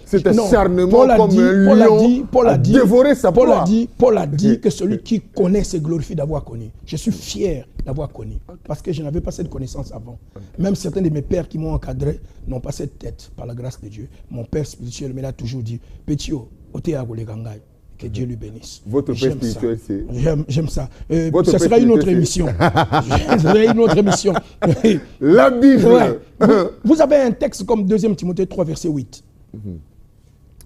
C'est acharnement comme un lion à dévorer sa proie. Paul a dit que celui qui connaît se glorifie d'avoir connu. Je suis fier d'avoir connu. Parce que je n'avais pas cette connaissance avant. Même certains de mes pères qui m'ont encadré n'ont pas cette tête, par la grâce de Dieu. Mon père spirituel me l'a toujours dit. Petio, otea golegangai. Que Dieu lui bénisse. Votre père spirituel, c'est... J'aime ça. Ça sera une autre émission. Ça sera une autre émission. La Bible. Ouais. Vous avez un texte comme 2 Timothée 3, verset 8.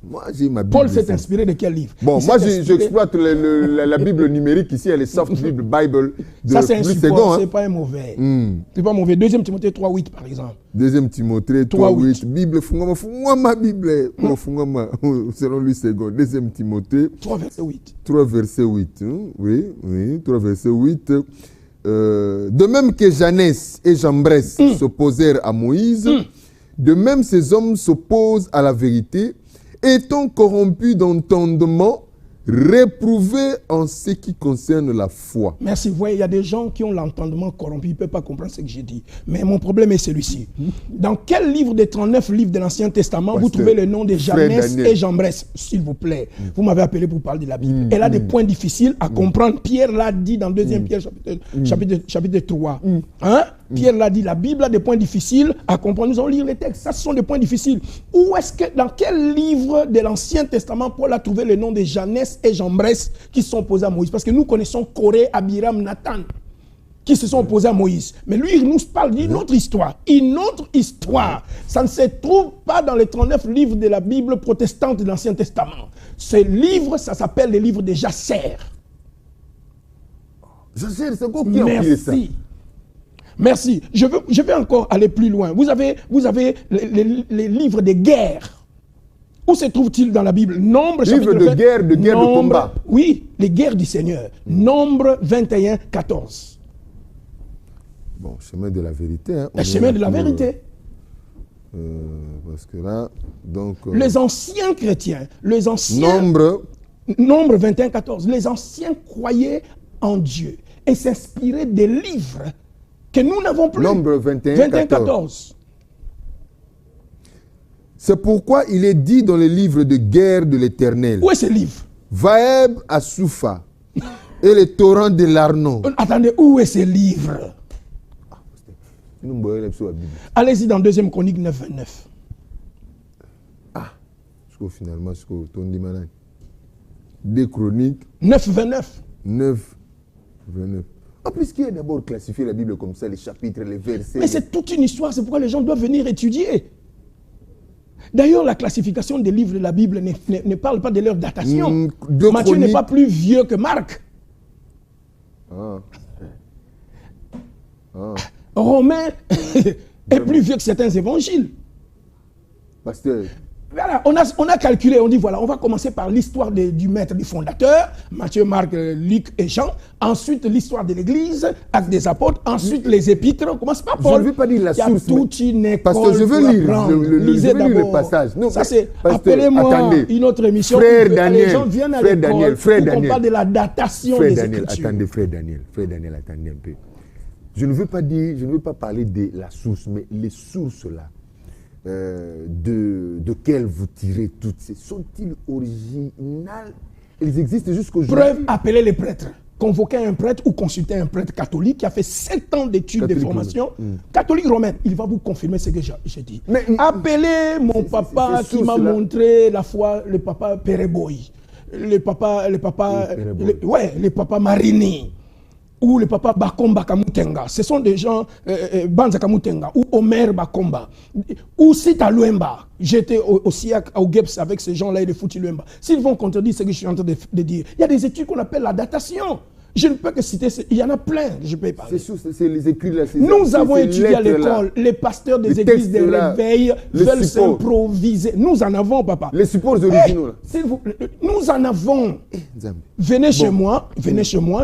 Moi, j'ai ma Bible. Paul s'est inspiré de quel livre? Bon, moi, j'exploite la Bible numérique ici, elle est Soft Bible Bible. Ça, c'est un support, c'est pas un mauvais. C'est pas mauvais. 2 Timothée 3, 8, par exemple. 2 Timothée 3, 8. Bible, fungwa ma Bible. Selon lui, c'est bon. 2 Timothée 3, verset 8. 3, verset 8. Oui, 3, verset 8. De même que Janès et Jambres s'opposèrent à Moïse, de même ces hommes s'opposent à la vérité, étant corrompus d'entendement, réprouvés en ce qui concerne la foi. Merci. Vous voyez, il y a des gens qui ont l'entendement corrompu, ils ne peuvent pas comprendre ce que j'ai dit. Mais mon problème est celui-ci. Dans quel livre des 39 livres de l'Ancien Testament vous trouvez le nom de Janès et Jambres, s'il vous plaît? Vous m'avez appelé pour parler de la Bible. Elle a des points difficiles à comprendre. Pierre l'a dit dans 2 Pierre chapitre 3. Hein? Pierre l'a dit, la Bible a des points difficiles à comprendre. Nous allons lire les textes. Ça, ce sont des points difficiles. Dans quel livre de l'Ancien Testament Paul a trouvé le nom de Janès et Jambres qui se sont opposés à Moïse? Parce que nous connaissons Corée, Abiram, Nathan qui se sont opposés à Moïse. Mais lui, il nous parle d'une autre histoire. Une autre histoire. Ça ne se trouve pas dans les 39 livres de la Bible protestante de l'Ancien Testament. Ce livre, ça s'appelle le livre de Jasser. Jasser, c'est quoi qui a appelé ça? Merci. Je vais encore aller plus loin. Vous avez les livres de guerre. Où se trouve-t-il dans la Bible? Nombre, livre de guerre, de combat. Oui, les guerres du Seigneur. Nombre 21, 14. Bon, chemin de la vérité. Hein. Le chemin de la vérité. Parce que là, donc... les anciens chrétiens, les anciens... Nombre 21, 14. Les anciens croyaient en Dieu et s'inspiraient des livres que nous n'avons plus. Nombre 21, 14. C'est pourquoi il est dit dans les livres de guerre de l'Éternel. Où est ce livre? Vaeb à Soufa et les torrents de l'Arnon. Attendez, où est ce livre? Allez-y dans 2 Chronique 9, 29. Finalement, ce qu'on dit maintenant. 2 Chroniques 9, 29. 9, 29. Puisqu'il a d'abord classifié la Bible comme ça, les chapitres, les versets. Mais c'est toute une histoire, c'est pourquoi les gens doivent venir étudier. D'ailleurs, la classification des livres de la Bible ne parle pas de leur datation. Matthieu n'est pas plus vieux que Marc. Romain est plus vieux que certains évangiles. Pasteur. Voilà, on a calculé, on dit voilà, on va commencer par l'histoire du maître, du fondateur, Matthieu, Marc, Luc et Jean. Ensuite, l'histoire de l'Église, Actes des Apôtres. Ensuite, les épîtres. On commence par Paul. Je ne veux pas dire la source. Toute une école. Parce que je veux lire le passage. Non, ça c'est, appelez-moi une autre émission. Frère Daniel, les gens viennent à l'école pour qu'on parle de la datation des Écritures. Attendez, frère Daniel, attendez un peu. Je ne veux pas parler de la source, mais les sources là. quelles vous tirez toutes ces... Sont-ils originales? Ils existent jusqu'aujourd'hui. Preuve, appelez les prêtres. Convoquer un prêtre ou consulter un prêtre catholique qui a fait 7 ans d'études de formation, catholique romaine, il va vous confirmer ce que j'ai dit. Mais, appelez mon papa qui m'a montré la foi, le papa Pereboy, le papa Marini, ou le papa Bakomba Kamutenga. Ce sont des gens, Banza Kamutenga, ou Omer Bakomba, ou Sita Luemba. J'étais au SIAC, au GEPS avec ces gens-là et de Fouti Luemba. S'ils vont contredire ce que je suis en train de dire, il y a des études qu'on appelle la datation. Je ne peux que citer, il y en a plein, je peux pas. C'est les écrits là. Nous avons étudié à l'école, les pasteurs des églises de réveil veulent s'improviser. Nous en avons, papa. Les supports originaux là. Nous en avons. Venez chez moi,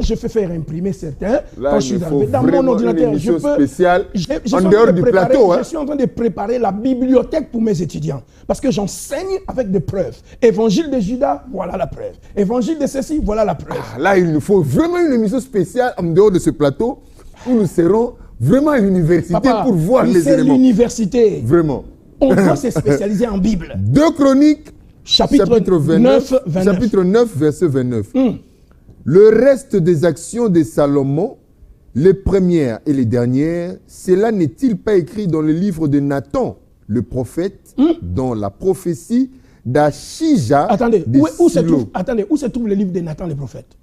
je fais faire imprimer certains. Là, quand je suis dans mon ordinateur, je peux. Spéciale en dehors du plateau. Je suis en train de préparer la bibliothèque pour mes étudiants. Parce que j'enseigne avec des preuves. Évangile de Judas, voilà la preuve. Évangile de ceci, voilà la preuve. Là, il nous faut vraiment une émission spéciale en dehors de ce plateau où nous serons vraiment à l'université pour voir les éléments. C'est l'université. Vraiment. On doit se spécialiser en Bible. 2 Chroniques, chapitre 29, verset 29. Le reste des actions de Salomon, les premières et les dernières, cela n'est-il pas écrit dans le livre de Nathan, le prophète, dans la prophétie d'Achija? Attendez, où se trouve le livre de Nathan, le prophète?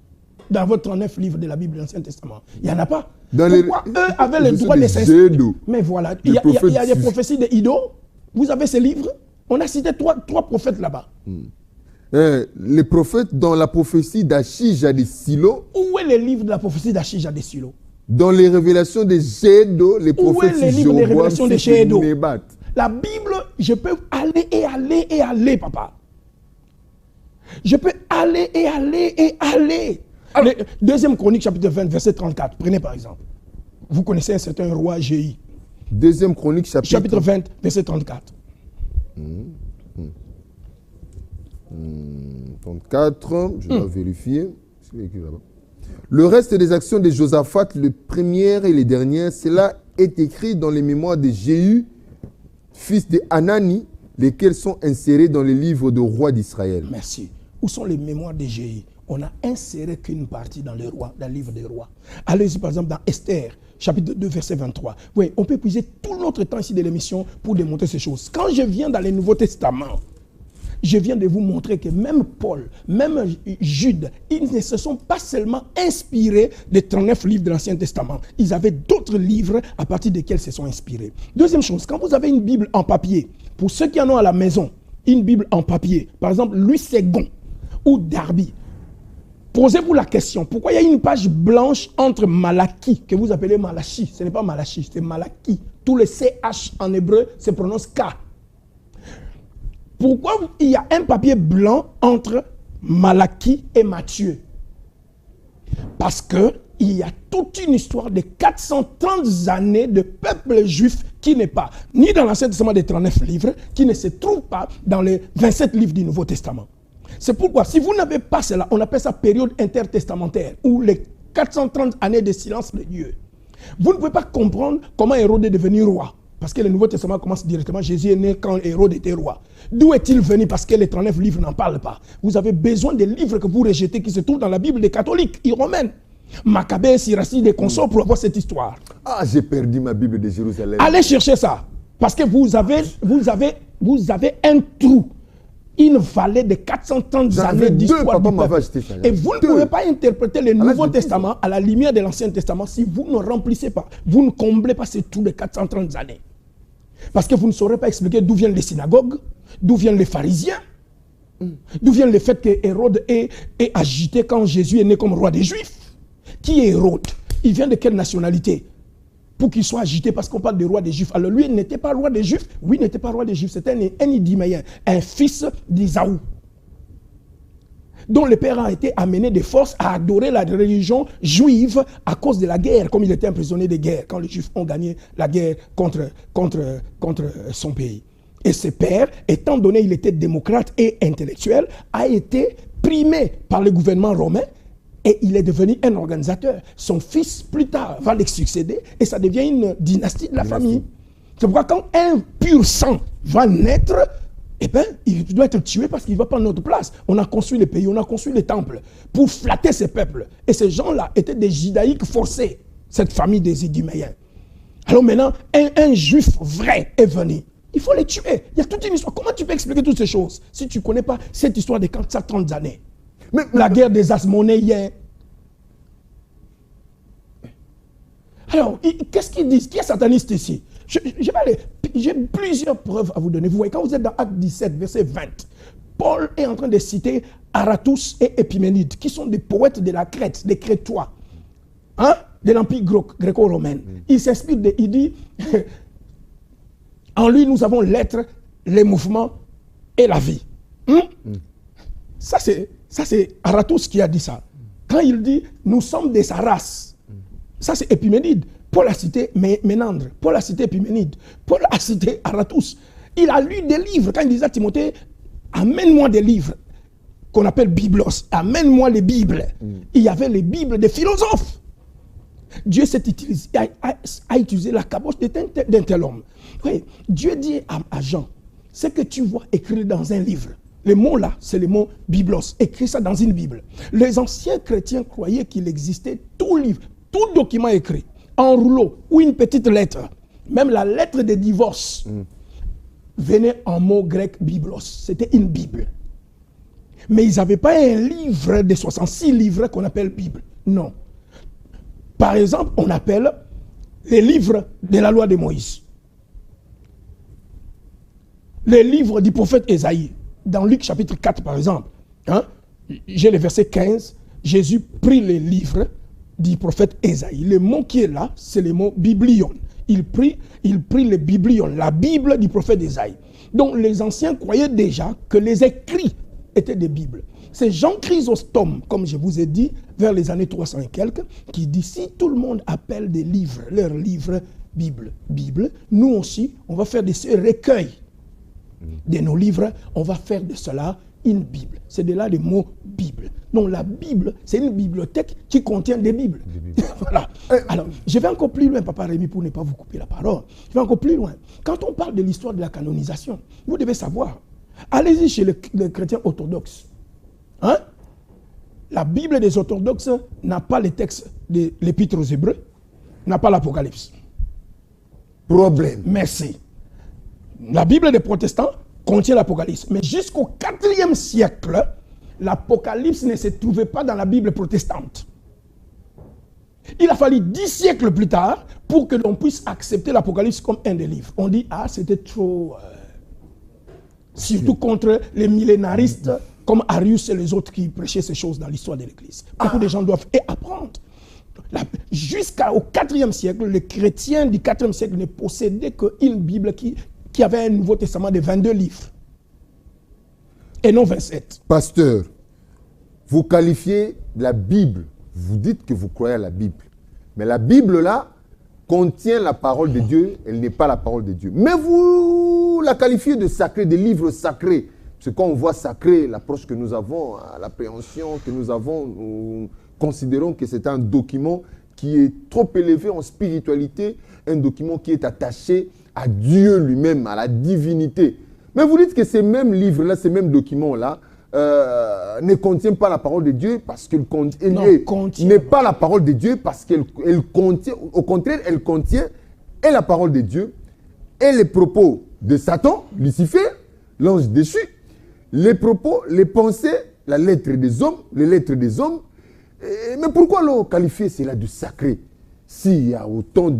Dans votre 39 livres de la Bible de l'Ancien Testament. Il n'y en a pas. Pourquoi eux avaient le droit de s'inspirer? Mais voilà, il y a des prophéties de Ido. Vous avez ces livres? On a cité trois prophètes là-bas. Les prophètes dans la prophétie d'Achija de Silo. Où est le livre de la prophétie d'Achija de Silo? Dans les révélations de Gédo, les prophètes de Gédo. La Bible, je peux aller, papa. Je peux aller. Allez. Deuxième Chronique, chapitre 20, verset 34. Prenez par exemple. Vous connaissez un certain roi Jéhi. Deuxième Chronique, chapitre 20, verset 34. 34, je dois vérifier. Le reste des actions de Josaphat, les premières et les dernières, cela est écrit dans les mémoires de Jéhu, fils de Hanani, lesquels sont insérés dans les livres de rois d'Israël. Merci. Où sont les mémoires de Jéhu? On n'a inséré qu'une partie dans le livre des rois. Allez-y par exemple dans Esther, chapitre 2, verset 23. Oui, on peut puiser tout notre temps ici de l'émission pour démontrer ces choses. Quand je viens dans le Nouveau Testament, je viens de vous montrer que même Paul, même Jude, ils ne se sont pas seulement inspirés des 39 livres de l'Ancien Testament. Ils avaient d'autres livres à partir desquels ils se sont inspirés. Deuxième chose, quand vous avez une Bible en papier, pour ceux qui en ont à la maison, une Bible en papier, par exemple Louis Ségon ou Darby, posez-vous la question, pourquoi il y a une page blanche entre Malachie, que vous appelez Malachi, ce n'est pas Malachi, c'est Malachie. Tous les CH en hébreu se prononcent K. Pourquoi il y a un papier blanc entre Malachie et Matthieu? Parce qu'il y a toute une histoire de 430 années de peuple juif qui n'est pas ni dans l'Ancien Testament des 39 livres, qui ne se trouve pas dans les 27 livres du Nouveau Testament. C'est pourquoi, si vous n'avez pas cela, on appelle ça période intertestamentaire, ou les 430 années de silence de Dieu. Vous ne pouvez pas comprendre comment Hérode est devenu roi. Parce que le Nouveau Testament commence directement. Jésus est né quand Hérode était roi. D'où est-il venu? Parce que les 39 livres n'en parlent pas. Vous avez besoin des livres que vous rejetez qui se trouvent dans la Bible des catholiques et romaines. Maccabée, Siracide, des consorts pour avoir cette histoire. Ah, j'ai perdu ma Bible de Jérusalem. Allez chercher ça. Parce que vous avez un trou. Une vallée de 430 années d'histoire du peuple. Et vous ne pouvez pas interpréter le Nouveau Testament à la lumière de l'Ancien Testament si vous ne remplissez pas, vous ne comblez pas ce trou de 430 années. Parce que vous ne saurez pas expliquer d'où viennent les synagogues, d'où viennent les pharisiens, d'où vient le fait que Hérode est agité quand Jésus est né comme roi des Juifs. Qui est Hérode? Il vient de quelle nationalité? Pour qu'il soit agité parce qu'on parle de roi des Juifs. Alors lui, il n'était pas roi des Juifs. Oui, il n'était pas roi des Juifs. C'était un Idiméen, un fils d'Isaou, dont le père a été amené de force à adorer la religion juive à cause de la guerre, comme il était un prisonnier de guerre, quand les Juifs ont gagné la guerre contre son pays. Et ce père, étant donné qu'il était démocrate et intellectuel, a été primé par le gouvernement romain. Et il est devenu un organisateur. Son fils, plus tard, va le succéder et ça devient une dynastie de la famille. C'est pourquoi quand un pur sang va naître, eh bien, il doit être tué parce qu'il ne va pas à notre place. On a construit les pays, on a construit les temples pour flatter ces peuples. Et ces gens-là étaient des judaïques forcés, cette famille des Iduméens. Alors maintenant, un juif vrai est venu. Il faut les tuer. Il y a toute une histoire. Comment tu peux expliquer toutes ces choses si tu ne connais pas cette histoire de 430 années? La guerre des Asmonéens. Alors, qu'est-ce qu'ils disent? Qui est sataniste ici? J'ai plusieurs preuves à vous donner. Vous voyez, quand vous êtes dans Acte 17, verset 20, Paul est en train de citer Aratus et Épiménide, qui sont des poètes de la Crète, des Crétois, hein, de l'Empire gréco-romain. Il s'inspire, il dit, en lui, nous avons l'être, les mouvements et la vie. Ça, c'est Aratus qui a dit ça. Quand il dit, nous sommes de sa race. Ça, c'est Épiménide. Paul a cité Ménandre. Paul a cité Épiménide. Paul a cité Aratus. Il a lu des livres. Quand il disait à Timothée, amène-moi des livres qu'on appelle Biblos. Amène-moi les Bibles. Il y avait les Bibles des philosophes. Dieu a utilisé la caboche d'un tel homme. Oui, Dieu dit à Jean, ce que tu vois écrit dans un livre, les mots là, c'est les mots Biblos. Écris ça dans une Bible. Les anciens chrétiens croyaient qu'il existait tout livre, tout document écrit, en rouleau ou une petite lettre. Même la lettre de divorce venait en mot grec Biblos. C'était une Bible. Mais ils n'avaient pas un livre de 66 livres qu'on appelle Bible. Non. Par exemple, on appelle les livres de la loi de Moïse. Les livres du prophète Ésaïe. Dans Luc chapitre 4, par exemple, hein, j'ai le verset 15, Jésus prit les livres du prophète Ésaïe. Le mot qui est là, c'est le mot biblion. Il prit le biblion, la Bible du prophète Ésaïe. Donc les anciens croyaient déjà que les écrits étaient des Bibles. C'est Jean Chrysostome, comme je vous ai dit, vers les années 300 et quelques, qui dit, si tout le monde appelle des livres, leurs livres, Bible, nous aussi, on va faire de ce recueil de nos livres, on va faire de cela une Bible. C'est de là le mot Bible. Donc la Bible, c'est une bibliothèque qui contient des Bibles. Voilà. Alors, je vais encore plus loin, Papa Rémi, pour ne pas vous couper la parole. Je vais encore plus loin. Quand on parle de l'histoire de la canonisation, vous devez savoir, allez-y chez les chrétiens orthodoxes. Hein? La Bible des orthodoxes n'a pas les textes de l'Épître aux Hébreux, n'a pas l'Apocalypse. Problème. Merci. La Bible des protestants contient l'Apocalypse. Mais jusqu'au IVe siècle, l'Apocalypse ne se trouvait pas dans la Bible protestante. Il a fallu 10 siècles plus tard pour que l'on puisse accepter l'Apocalypse comme un des livres. On dit, ah, c'était trop... surtout contre les millénaristes comme Arius et les autres qui prêchaient ces choses dans l'histoire de l'Église. Beaucoup de gens doivent apprendre. Jusqu'au IVe siècle, les chrétiens du IVe siècle ne possédaient qu'une Bible qui avait un Nouveau Testament de 22 livres. Et non 27. Pasteur, vous qualifiez la Bible, vous dites que vous croyez à la Bible. Mais la Bible là contient la parole de Dieu, elle n'est pas la parole de Dieu. Mais vous la qualifiez de sacré, de livre sacré. Parce que quand on voit sacré, l'approche que nous avons, l'appréhension que nous avons, nous considérons que c'est un document qui est trop élevé en spiritualité, un document qui est attaché à Dieu lui-même, à la divinité. Mais vous dites que ces mêmes livres-là, ces mêmes documents-là, ne contiennent pas la parole de Dieu parce qu'elle n'est pas la parole de Dieu parce qu'elle contient, au contraire, elle contient et la parole de Dieu et les propos de Satan, Lucifer, l'ange déchu, les propos, les pensées, la lettre des hommes, les lettres des hommes. Mais pourquoi le qualifier cela de sacré s'il y a autant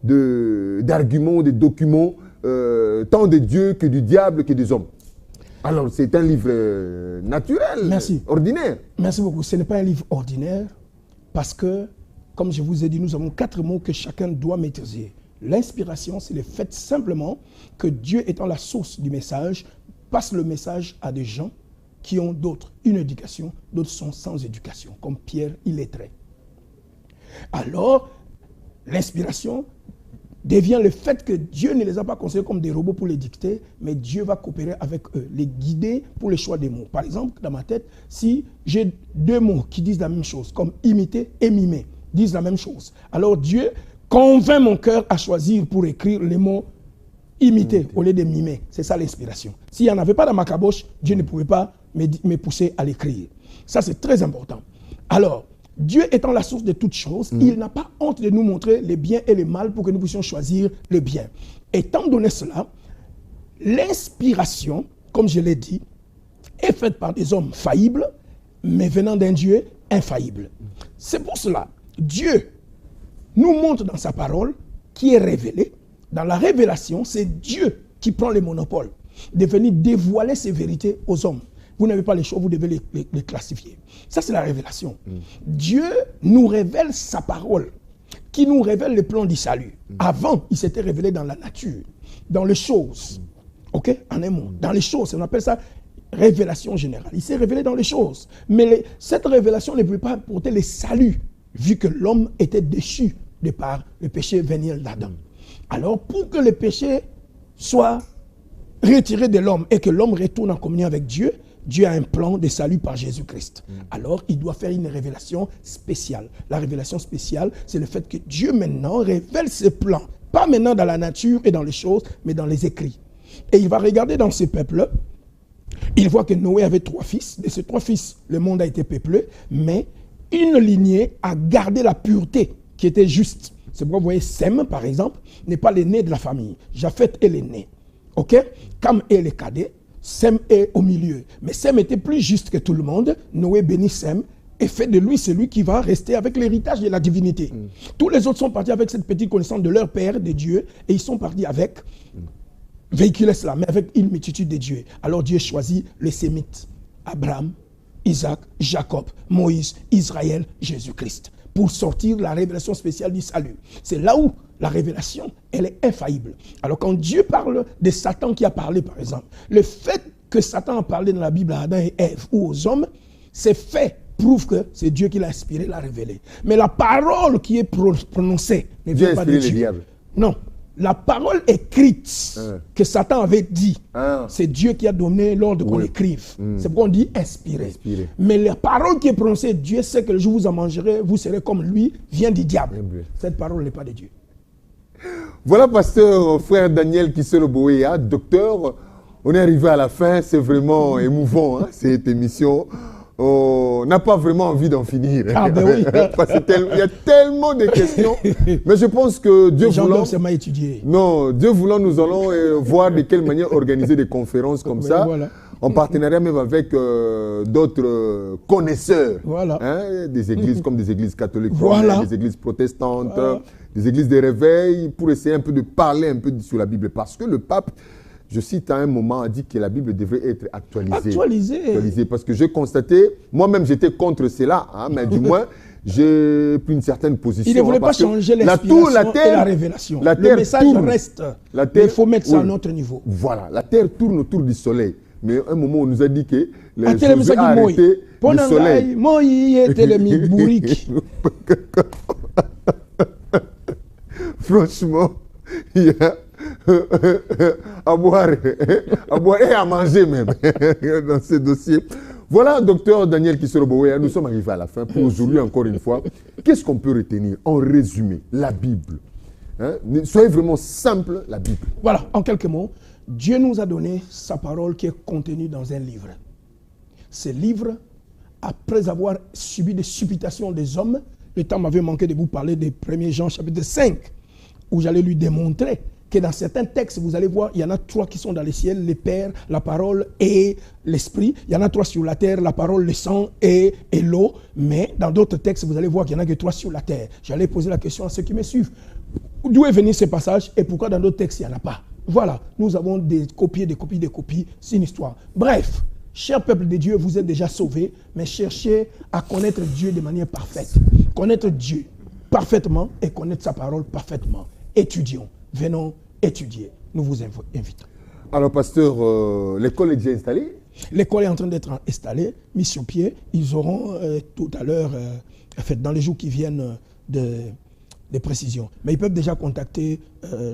d'arguments, de documents, tant de Dieu que du diable que des hommes? Alors c'est un livre naturel, ordinaire. Merci beaucoup. Ce n'est pas un livre ordinaire parce que, comme je vous ai dit, nous avons 4 mots que chacun doit maîtriser. L'inspiration, c'est le fait simplement que Dieu étant la source du message, passe le message à des gens qui ont une éducation, d'autres sont sans éducation, comme Pierre illettré. Alors, l'inspiration devient le fait que Dieu ne les a pas considérés comme des robots pour les dicter, mais Dieu va coopérer avec eux, les guider pour le choix des mots. Par exemple, dans ma tête, si j'ai 2 mots qui disent la même chose, comme imiter et mimer, disent la même chose, alors Dieu convainc mon cœur à choisir pour écrire les mots imités au lieu de mimer. C'est ça l'inspiration. S'il n'y en avait pas dans ma caboche, Dieu ne pouvait pas me pousser à l'écrire. Ça, c'est très important. Alors, Dieu étant la source de toutes choses, il n'a pas honte de nous montrer les biens et les mal pour que nous puissions choisir le bien. Étant donné cela, l'inspiration, comme je l'ai dit, est faite par des hommes faillibles, mais venant d'un Dieu infaillible. C'est pour cela, Dieu nous montre dans sa parole qui est révélée. Dans la révélation, c'est Dieu qui prend le monopole de venir dévoiler ses vérités aux hommes. Vous n'avez pas les choses, vous devez les classifier. Ça, c'est la révélation. Dieu nous révèle sa parole, qui nous révèle le plan du salut. Avant, il s'était révélé dans la nature, dans les choses. OK? En un mot, dans les choses, on appelle ça révélation générale. Il s'est révélé dans les choses. Mais cette révélation ne pouvait pas apporter le salut, vu que l'homme était déchu de par le péché véniel d'Adam. Alors, pour que le péché soit retiré de l'homme et que l'homme retourne en communion avec Dieu, Dieu a un plan de salut par Jésus-Christ. Alors, il doit faire une révélation spéciale. La révélation spéciale, c'est le fait que Dieu maintenant révèle ses plans. Pas maintenant dans la nature et dans les choses, mais dans les écrits. Et il va regarder dans ces peuples. Il voit que Noé avait 3 fils. De ces 3 fils, le monde a été peuplé. Mais une lignée a gardé la pureté qui était juste. C'est pourquoi vous voyez, Sem, par exemple, n'est pas l'aîné de la famille. Japheth est l'aîné. OK? Cam est le cadet. Sem est au milieu. Mais Sem était plus juste que tout le monde. Noé bénit Sem et fait de lui celui qui va rester avec l'héritage de la divinité. Tous les autres sont partis avec cette petite connaissance de leur Père, de Dieu, et ils sont partis avec, véhiculer cela, mais avec une multitude de dieux. Alors Dieu choisit les Sémites, Abraham, Isaac, Jacob, Moïse, Israël, Jésus-Christ, pour sortir la révélation spéciale du salut. C'est là où la révélation, elle est infaillible. Alors quand Dieu parle de Satan qui a parlé, par exemple, le fait que Satan a parlé dans la Bible à Adam et Ève ou aux hommes, c'est fait, prouve que c'est Dieu qui l'a inspiré, l'a révélé. Mais la parole qui est prononcée ne vient pas de Dieu. Non. La parole écrite que Satan avait dit, c'est Dieu qui a donné l'ordre qu'on écrive. C'est pourquoi on dit inspiré. Mais la parole qui est prononcée, Dieu sait que le jour où vous en mangerez, vous serez comme lui, vient du diable. Cette parole n'est pas de Dieu. Voilà, pasteur, frère Daniel Kisolo-Bouéa, docteur. On est arrivé à la fin, c'est vraiment émouvant, cette émission. On n'a pas vraiment envie d'en finir. Ah ben oui. Parce qu'il y a tellement de questions. Mais je pense que Dieu voulant... Non, Dieu voulant, nous allons voir de quelle manière organiser des conférences comme ça. Voilà. En partenariat même avec d'autres connaisseurs. Voilà. Des églises comme des églises catholiques, des églises protestantes, des églises de réveil, pour essayer un peu de parler un peu sur la Bible. Parce que le pape, je cite à un moment, a dit que la Bible devrait être actualisée. Actualisée. Parce que j'ai constaté, moi-même j'étais contre cela, mais du moins j'ai pris une certaine position. Il ne voulait pas changer l'inspiration et la révélation. Le message reste, mais il faut mettre ça à notre niveau. Voilà, la terre tourne autour du soleil. Mais à un moment, on nous a dit que les Josué a arrêté le soleil. Franchement, il y a à boire et à manger même dans ce dossier. Voilà, docteur Daniel Kisolo-Bouéa, nous sommes arrivés à la fin. Pour aujourd'hui, encore une fois, qu'est-ce qu'on peut retenir en résumé? La Bible. Soyez vraiment simple, la Bible. Voilà, en quelques mots, Dieu nous a donné sa parole qui est contenue dans un livre. Ce livre, après avoir subi des supputations des hommes, le temps m'avait manqué de vous parler des 1er Jean chapitre 5, où j'allais lui démontrer que dans certains textes, vous allez voir, il y en a 3 qui sont dans les ciels, le Père, la parole et l'Esprit. Il y en a 3 sur la terre, la parole, le sang et l'eau. Mais dans d'autres textes, vous allez voir qu'il n'y en a que 3 sur la terre. J'allais poser la question à ceux qui me suivent. D'où est venu ce passage et pourquoi dans d'autres textes, il n'y en a pas? Voilà, nous avons des copies, c'est une histoire. Bref, cher peuple de Dieu, vous êtes déjà sauvés, mais cherchez à connaître Dieu de manière parfaite. Connaître Dieu parfaitement et connaître sa parole parfaitement. Étudions. Venons étudier. Nous vous invitons. Alors, pasteur, l'école est déjà installée? L'école est en train d'être installée, mise sur pied. Ils auront tout à l'heure, dans les jours qui viennent, des précisions. Mais ils peuvent déjà contacter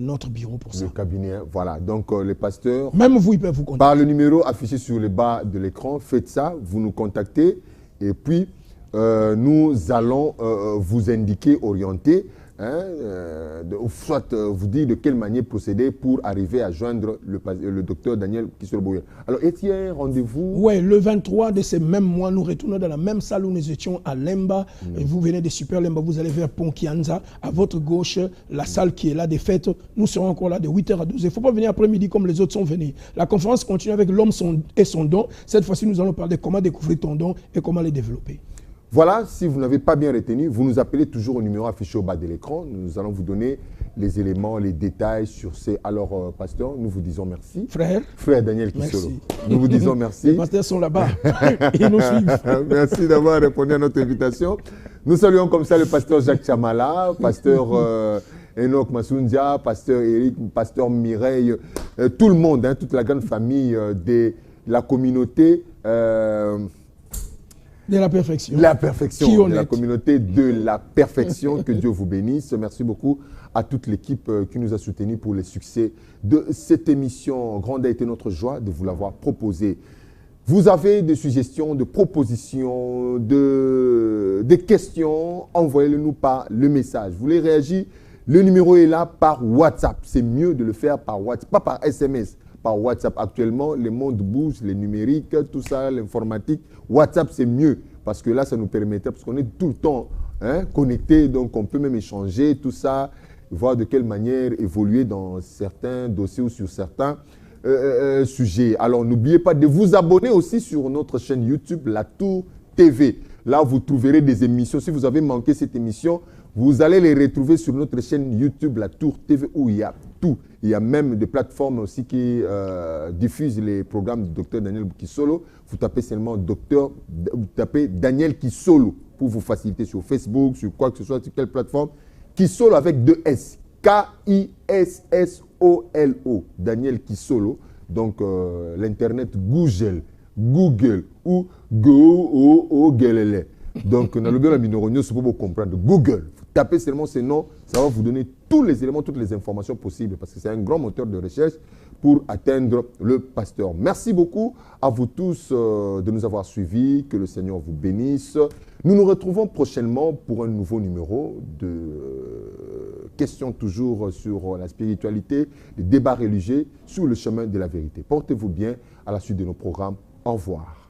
notre bureau pour ça. Le cabinet, voilà. Donc, les pasteurs... Même vous, ils peuvent vous contacter. Par le numéro affiché sur le bas de l'écran, faites ça, vous nous contactez et puis nous allons vous indiquer, orienter soit vous dire de quelle manière procéder pour arriver à joindre le docteur Daniel Kisolo-Boyel. Alors, est-il un rendez-vous? Oui, le 23 de ce même mois, nous retournons dans la même salle où nous étions à Lemba. Et vous venez de Super Lemba, vous allez vers Pont Kianza. À votre gauche, la salle qui est là des fêtes. Nous serons encore là de 8h à 12h. Il ne faut pas venir après-midi comme les autres sont venus. La conférence continue avec l'homme et son don. Cette fois-ci, nous allons parler de comment découvrir ton don et comment le développer. Voilà, si vous n'avez pas bien retenu, vous nous appelez toujours au numéro affiché au bas de l'écran. Nous allons vous donner les éléments, les détails sur ces... Alors, pasteur, nous vous disons merci. Frère Daniel Kisolo, nous vous disons merci. Les pasteurs sont là-bas. Ils nous suivent. Merci d'avoir répondu à notre invitation. Nous saluons comme ça le pasteur Jacques Chamala, pasteur Enoch Masundia, pasteur Eric, pasteur Mireille, tout le monde, toute la grande famille de la communauté... de la perfection. La perfection, de la communauté de la perfection. Que Dieu vous bénisse. Merci beaucoup à toute l'équipe qui nous a soutenus pour les succès de cette émission. Grande a été notre joie de vous l'avoir proposée. Vous avez des suggestions, des propositions, des questions, envoyez-le nous par le message. Vous voulez réagir? Le numéro est là par WhatsApp. C'est mieux de le faire par WhatsApp, pas par SMS. Par WhatsApp. Actuellement, le monde bouge, les numériques, tout ça, l'informatique. WhatsApp, c'est mieux parce que là, ça nous permettait, parce qu'on est tout le temps connectés, donc on peut même échanger tout ça, voir de quelle manière évoluer dans certains dossiers ou sur certains sujets. Alors, n'oubliez pas de vous abonner aussi sur notre chaîne YouTube, La Tour TV. Là, vous trouverez des émissions. Si vous avez manqué cette émission, vous allez les retrouver sur notre chaîne YouTube, La Tour TV, où il y a tout. Il y a même des plateformes aussi qui diffusent les programmes du docteur Daniel Kisolo. Vous tapez seulement vous tapez Daniel Kisolo pour vous faciliter sur Facebook, sur quoi que ce soit, sur quelle plateforme. Kisolo avec 2 S. K-I-S-S-O-L-O. Daniel Kisolo. Donc, l'Internet Google ou Google. Donc, dans le bien la minoronio, c'est pour vous comprendre. Google. Vous tapez seulement ces noms, ça va vous donner tous les éléments, toutes les informations possibles parce que c'est un grand moteur de recherche pour atteindre le pasteur. Merci beaucoup à vous tous de nous avoir suivis. Que le Seigneur vous bénisse. Nous nous retrouvons prochainement pour un nouveau numéro de questions toujours sur la spiritualité, les débats religieux sur le chemin de la vérité. Portez-vous bien à la suite de nos programmes. Au revoir.